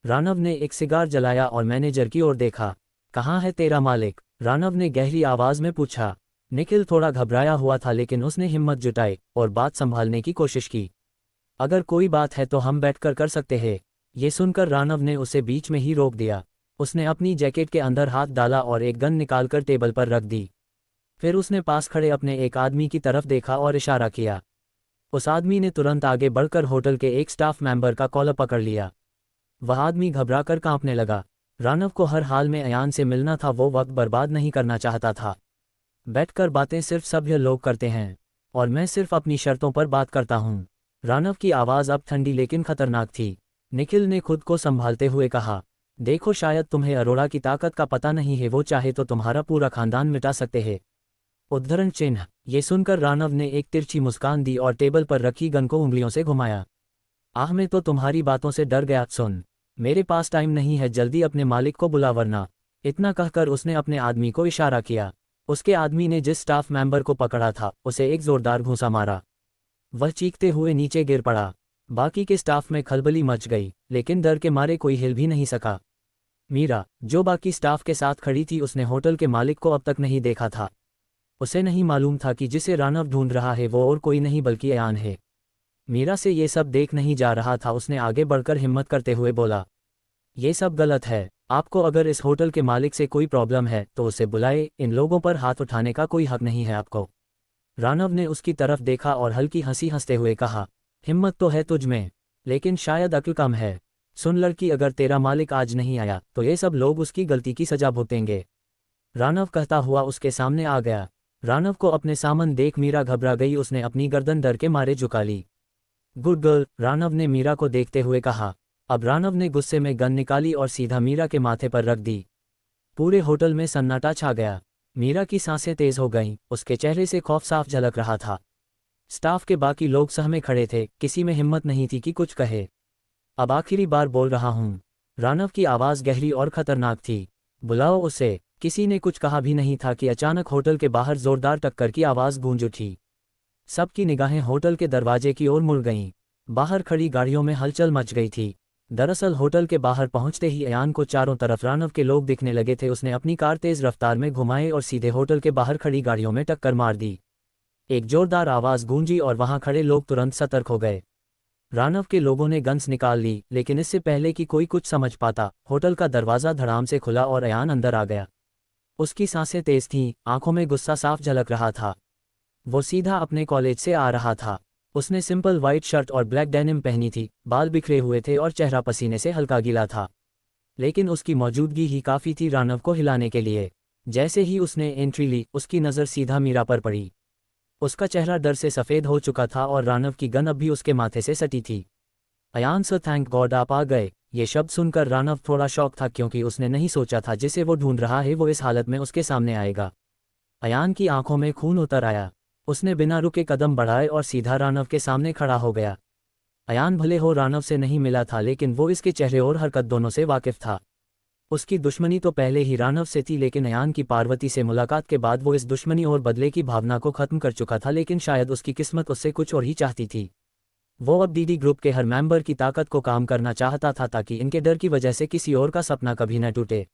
रानव ने एक सिगार जलाया और मैनेजर की ओर देखा। कहाँ है तेरा मालिक? रानव ने गहरी आवाज में पूछा। निखिल थोड़ा घबराया हुआ था, लेकिन उसने हिम्मत जुटाई और बात संभालने की कोशिश की। अगर कोई बात है तो हम बैठकर कर सकते हैं। ये सुनकर रानव ने उसे बीच में ही रोक दिया। उसने अपनी जैकेट के अंदर हाथ डाला और एक गन निकालकर टेबल पर रख दी। फिर उसने पास खड़े अपने एक आदमी की तरफ देखा और इशारा किया। उस आदमी ने तुरंत आगे बढ़कर होटल के एक स्टाफ मेंबर का कॉलर पकड़ लिया। वह आदमी घबराकर कांपने लगा। रानव को हर हाल में अयान से मिलना था, वो वक्त बर्बाद नहीं करना चाहता था। बैठकर बातें सिर्फ सभ्य लोग करते हैं, और मैं सिर्फ अपनी शर्तों पर बात करता हूँ। रानव की आवाज़ अब ठंडी लेकिन खतरनाक थी। निखिल ने खुद को संभालते हुए कहा, देखो, शायद तुम्हें अरोड़ा की ताकत का पता नहीं है, वो चाहे तो तुम्हारा पूरा खानदान मिटा सकते हैं। उद्धरण चिन्ह। ये सुनकर रानव ने एक तिरछी मुस्कान दी और टेबल पर रखी गन को उंगलियों से घुमाया। आह, मैं तो तुम्हारी बातों से डर गया। सुन, मेरे पास टाइम नहीं है, जल्दी अपने मालिक को बुला, वरना। इतना कहकर उसने अपने आदमी को इशारा किया। उसके आदमी ने जिस स्टाफ मेंबर को पकड़ा था, उसे एक जोरदार घूंसा मारा। वह चीखते हुए नीचे गिर पड़ा। बाकी के स्टाफ में खलबली मच गई, लेकिन डर के मारे कोई हिल भी नहीं सका। मीरा, जो बाकी स्टाफ के साथ खड़ी थी, उसने होटल के मालिक को अब तक नहीं देखा था। उसे नहीं मालूम था कि जिसे रानव ढूंढ रहा है वो और कोई नहीं बल्कि अयान है। मीरा से ये सब देख नहीं जा रहा था। उसने आगे बढ़कर हिम्मत करते हुए बोला, ये सब गलत है। आपको अगर इस होटल के मालिक से कोई प्रॉब्लम है तो उसे बुलाए, इन लोगों पर हाथ उठाने का कोई हक नहीं है आपको। रानव ने उसकी तरफ देखा और हल्की हंसी हंसते हुए कहा, हिम्मत तो है तुझ में, लेकिन शायद अक्ल कम है। सुन लड़की, अगर तेरा मालिक आज नहीं आया तो ये सब लोग उसकी गलती की सजा भुगतेंगे। रानव कहता हुआ उसके सामने आ गया। रानव को अपने सामने देख मीरा घबरा गई। उसने अपनी गर्दन डर के मारे झुका ली। गुड गर्ल, रानव ने मीरा को देखते हुए कहा। अब रानव ने गुस्से में गन निकाली और सीधा मीरा के माथे पर रख दी। पूरे होटल में सन्नाटा छा गया। मीरा की सांसें तेज हो गईं, उसके चेहरे से खौफ साफ झलक रहा था। स्टाफ के बाकी लोग सहमे खड़े थे, किसी में हिम्मत नहीं थी कि कुछ कहे। अब आखिरी बार बोल रहा हूँ। रानव की आवाज़ गहरी और खतरनाक थी। बुलाओ उसे। किसी ने कुछ कहा भी नहीं था कि अचानक होटल के बाहर जोरदार टक्कर की आवाज़ गूंज उठी। सबकी निगाहें होटल के दरवाजे की ओर मुड़ गईं। बाहर खड़ी गाड़ियों में हलचल मच गई थी। दरअसल होटल के बाहर पहुंचते ही अयान को चारों तरफ रानव के लोग दिखने लगे थे। उसने अपनी कार तेज रफ्तार में घुमाई और सीधे होटल के बाहर खड़ी गाड़ियों में टक्कर मार दी। एक जोरदार आवाज़ गूंजी और वहां खड़े लोग तुरंत सतर्क हो गए। रानव के लोगों ने गन्स निकाल ली, लेकिन इससे पहले कि कोई कुछ समझ पाता, होटल का दरवाज़ा धड़ाम से खुला और अयान अंदर आ गया। उसकी सांसें तेज थीं, आंखों में गुस्सा साफ झलक रहा था। वो सीधा अपने कॉलेज से आ रहा था। उसने सिंपल वाइट शर्ट और ब्लैक डेनिम पहनी थी, बाल बिखरे हुए थे और चेहरा पसीने से हल्का गीला था। लेकिन उसकी मौजूदगी ही काफ़ी थी रानव को हिलाने के लिए। जैसे ही उसने एंट्री ली, उसकी नज़र सीधा मीरा पर पड़ी। उसका चेहरा डर से सफ़ेद हो चुका था और रानव की गन अब भी उसके माथे से सटी थी। अयान सर, थैंक गॉड आप आ गए। ये शब्द सुनकर रानव थोड़ा शॉक था, क्योंकि उसने नहीं सोचा था जिसे वो ढूंढ रहा है वो इस हालत में उसके सामने आएगा। अयान की आंखों में खून उतर आया। उसने बिना रुके कदम बढ़ाए और सीधा रानव के सामने खड़ा हो गया। अयान भले हो रानव से नहीं मिला था, लेकिन वो इसके चेहरे और हरकत दोनों से वाकिफ था। उसकी दुश्मनी तो पहले ही रानव से थी, लेकिन अयान की पार्वती से मुलाकात के बाद वो इस दुश्मनी और बदले की भावना को खत्म कर चुका था। लेकिन शायद उसकी किस्मत उससे कुछ और ही चाहती थी। वो अब डीडी ग्रुप के हर मेंबर की ताकत को काम करना चाहता था, ताकि इनके डर की वजह से किसी और का सपना कभी न टूटे।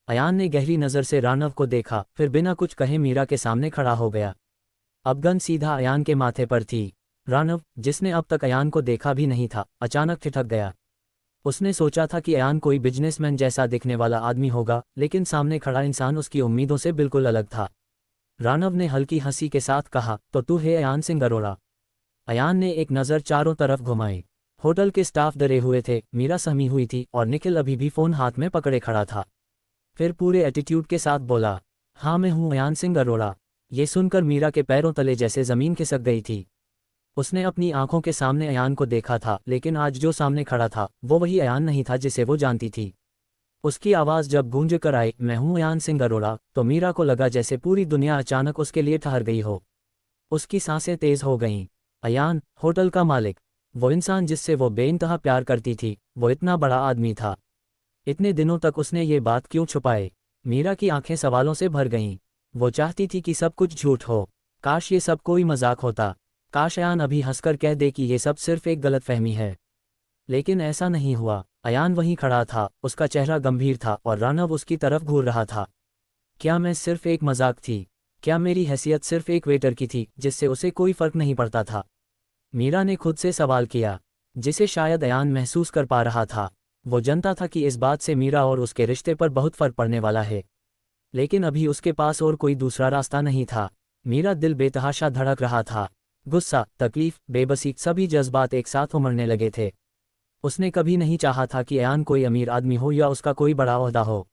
अयान ने गहरी नज़र से रानव को देखा, फिर बिना कुछ कहे मीरा के सामने खड़ा हो गया। अब गन सीधा अयान के माथे पर थी। रानव, जिसने अब तक अयान को देखा भी नहीं था, अचानक ठिठक गया। उसने सोचा था कि अयान कोई बिजनेसमैन जैसा दिखने वाला आदमी होगा, लेकिन सामने खड़ा इंसान उसकी उम्मीदों से बिल्कुल अलग था। रानव ने हल्की हंसी के साथ कहा, तो तू है अयान सिंह अरोड़ा? अयान ने एक नज़र चारों तरफ घुमाई। होटल के स्टाफ डरे हुए थे, मीरा सहमी हुई थी और निखिल अभी भी फ़ोन हाथ में पकड़े खड़ा था। फिर पूरे एटीट्यूड के साथ बोला, हाँ मैं हूँ अयान सिंह अरोड़ा। ये सुनकर मीरा के पैरों तले जैसे ज़मीन खिसक गई थी। उसने अपनी आंखों के सामने अयान को देखा था, लेकिन आज जो सामने खड़ा था वो वही अयान नहीं था जिसे वो जानती थी। उसकी आवाज़ जब गूंज कर आई, मैं हूँ अयान सिंह अरोड़ा, तो मीरा को लगा जैसे पूरी दुनिया अचानक उसके लिए ठहर गई हो। उसकी सांसें तेज हो गईं। अयान, होटल का मालिक, वो इंसान जिससे वो बेइंतहा प्यार करती थी, वो इतना बड़ा आदमी था। इतने दिनों तक उसने ये बात क्यों छुपाए? मीरा की आंखें सवालों से भर गईं। वो चाहती थी कि सब कुछ झूठ हो। काश ये सब कोई मजाक होता। काश अयान अभी हंसकर कह दे कि ये सब सिर्फ एक गलतफहमी है। लेकिन ऐसा नहीं हुआ। अयान वहीं खड़ा था, उसका चेहरा गंभीर था और रानव उसकी तरफ घूर रहा था। क्या मैं सिर्फ एक मजाक थी? क्या मेरी हैसियत सिर्फ एक वेटर की थी जिससे उसे कोई फर्क नहीं पड़ता था? मीरा ने खुद से सवाल किया, जिसे शायद अयान महसूस कर पा रहा था। वो जानता था कि इस बात से मीरा और उसके रिश्ते पर बहुत फर्क पड़ने वाला है, लेकिन अभी उसके पास और कोई दूसरा रास्ता नहीं था। मेरा दिल बेतहाशा धड़क रहा था। गुस्सा, तकलीफ, बेबसी, सभी जज्बात एक साथ उमड़ने लगे थे। उसने कभी नहीं चाहा था कि अयान कोई अमीर आदमी हो या उसका कोई बड़ा ओहदा हो।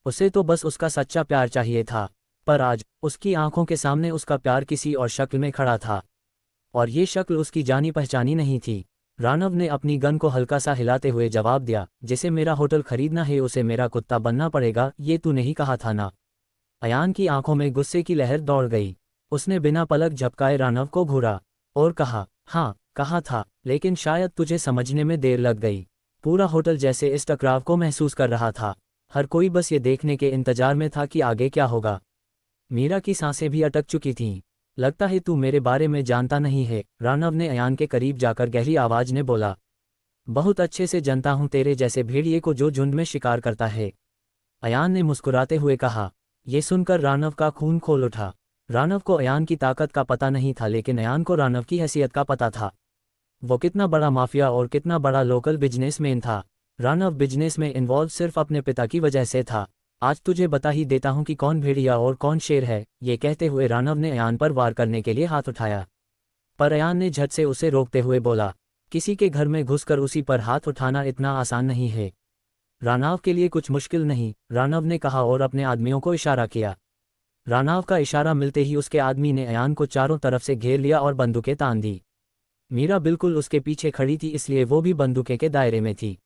उसे तो बस उसका सच्चा प्यार चाहिए था। पर आज उसकी आंखों के सामने उसका प्यार किसी और शक्ल में खड़ा था, और ये शक्ल उसकी जानी पहचानी नहीं थी। रानव ने अपनी गन को हल्का सा हिलाते हुए जवाब दिया, जिसे मेरा होटल खरीदना है उसे मेरा कुत्ता बनना पड़ेगा, ये तू नहीं कहा था ना? अयान की आंखों में गुस्से की लहर दौड़ गई। उसने बिना पलक झपकाए रानव को घूरा और कहा, हाँ कहा था, लेकिन शायद तुझे समझने में देर लग गई। पूरा होटल जैसे इस टकराव को महसूस कर रहा था। हर कोई बस ये देखने के इंतजार में था कि आगे क्या होगा। मीरा की सांसें भी अटक चुकी थीं। लगता है तू मेरे बारे में जानता नहीं है, रानव ने अयान के करीब जाकर गहरी आवाज में बोला। बहुत अच्छे से जानता हूं, तेरे जैसे भेड़िए को जो झुंड में शिकार करता है। अयान ने मुस्कुराते हुए कहा। ये सुनकर रानव का खून खोल उठा। रानव को अयान की ताकत का पता नहीं था, लेकिन अयान को रानव की हैसियत का पता था। वो कितना बड़ा माफिया और कितना बड़ा लोकल बिजनेसमैन था। रानव बिजनेस में इन्वॉल्व सिर्फ अपने पिता की वजह से था। आज तुझे बता ही देता हूं कि कौन भेड़िया और कौन शेर है। ये कहते हुए रानव ने अयान पर वार करने के लिए हाथ उठाया, पर अयान ने झट से उसे रोकते हुए बोला, किसी के घर में घुसकर उसी पर हाथ उठाना इतना आसान नहीं है। रानव के लिए कुछ मुश्किल नहीं, रानव ने कहा और अपने आदमियों को इशारा किया। रानव का इशारा मिलते ही उसके आदमी ने अयान को चारों तरफ से घेर लिया और बंदूकें तान दी। मीरा बिल्कुल उसके पीछे खड़ी थी, इसलिए वो भी बंदूकें के दायरे में थी।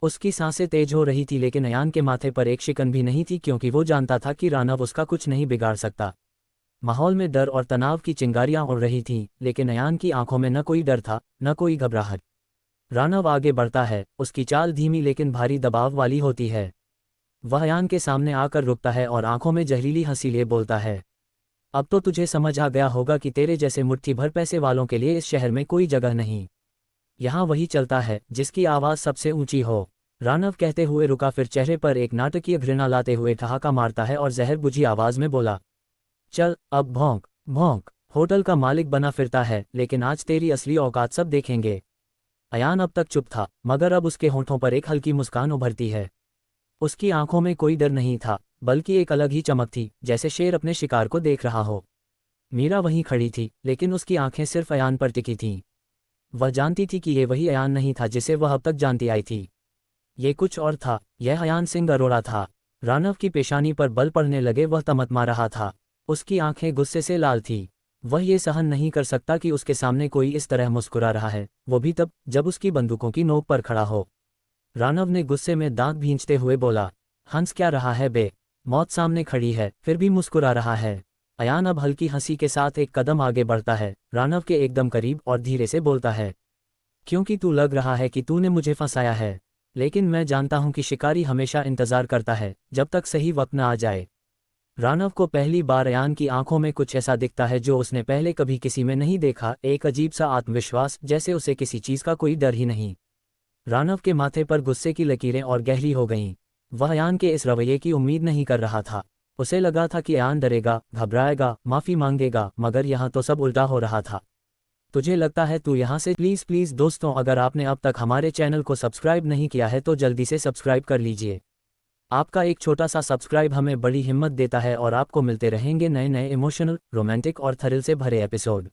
उसकी सांसें तेज हो रही थी, लेकिन अयान के माथे पर एक शिकन भी नहीं थी, क्योंकि वो जानता था कि रानव उसका कुछ नहीं बिगाड़ सकता। माहौल में डर और तनाव की चिंगारियां उड़ रही थीं, लेकिन अयान की आंखों में न कोई डर था, न कोई घबराहट। रानव आगे बढ़ता है, उसकी चाल धीमी लेकिन भारी दबाव वाली होती है। वह अयान के सामने आकर रुकता है और आंखों में जहरीली हंसी लिए बोलता है, अब तो तुझे समझ आ गया होगा कि तेरे जैसे मुट्ठी भर पैसे वालों के लिए इस शहर में कोई जगह नहीं। यहाँ वही चलता है जिसकी आवाज़ सबसे ऊंची हो। रानव कहते हुए रुका, फिर चेहरे पर एक नाटकीय घृणा लाते हुए ठहाका मारता है और जहर बुझी आवाज़ में बोला, चल अब भौंक भौंक। होटल का मालिक बना फिरता है, लेकिन आज तेरी असली औकात सब देखेंगे। अयान अब तक चुप था, मगर अब उसके होंठों पर एक हल्की मुस्कान उभरती है। उसकी आंखों में कोई डर नहीं था, बल्कि एक अलग ही चमक थी, जैसे शेर अपने शिकार को देख रहा हो। मीरा वहीं खड़ी थी, लेकिन उसकी आंखें सिर्फ अयान पर टिकी थीं। वह जानती थी कि ये वही अयान नहीं था जिसे वह अब तक जानती आई थी। ये कुछ और था। यह अयान सिंह अरोड़ा था। रानव की पेशानी पर बल पड़ने लगे, वह तमतमा रहा था। उसकी आंखें गुस्से से लाल थीं। वह ये सहन नहीं कर सकता कि उसके सामने कोई इस तरह मुस्कुरा रहा है, वो भी तब जब उसकी बंदूकों की नोक पर खड़ा हो। रानव ने गुस्से में दांत भींचते हुए बोला, हंस क्या रहा है बे? मौत सामने खड़ी है, फिर भी मुस्कुरा रहा है। अयान अब हल्की हंसी के साथ एक कदम आगे बढ़ता है, रानव के एकदम करीब, और धीरे से बोलता है, क्योंकि तू लग रहा है कि तूने मुझे फंसाया है, लेकिन मैं जानता हूं कि शिकारी हमेशा इंतजार करता है जब तक सही वक्त न आ जाए। रानव को पहली बार अयान की आंखों में कुछ ऐसा दिखता है जो उसने पहले कभी किसी में नहीं देखा, एक अजीब सा आत्मविश्वास, जैसे उसे किसी चीज का कोई डर ही नहीं। रानव के माथे पर गुस्से की लकीरें और गहरी हो गईं। वह अयान के इस रवैये की उम्मीद नहीं कर रहा था। उसे लगा था कि अयान डरेगा, घबराएगा, माफी मांगेगा, मगर यहाँ तो सब उल्टा हो रहा था। तुझे लगता है तू यहाँ से प्लीज़ दोस्तों, अगर आपने अब तक हमारे चैनल को सब्सक्राइब नहीं किया है तो जल्दी से सब्सक्राइब कर लीजिए। आपका एक छोटा सा सब्सक्राइब हमें बड़ी हिम्मत देता है और आपको मिलते रहेंगे नए नए इमोशनल, रोमांटिक और थ्रिल से भरे एपिसोड।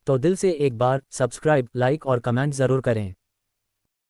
तो दिल से एक बार सब्सक्राइब, लाइक और कमेंट ज़रूर करें।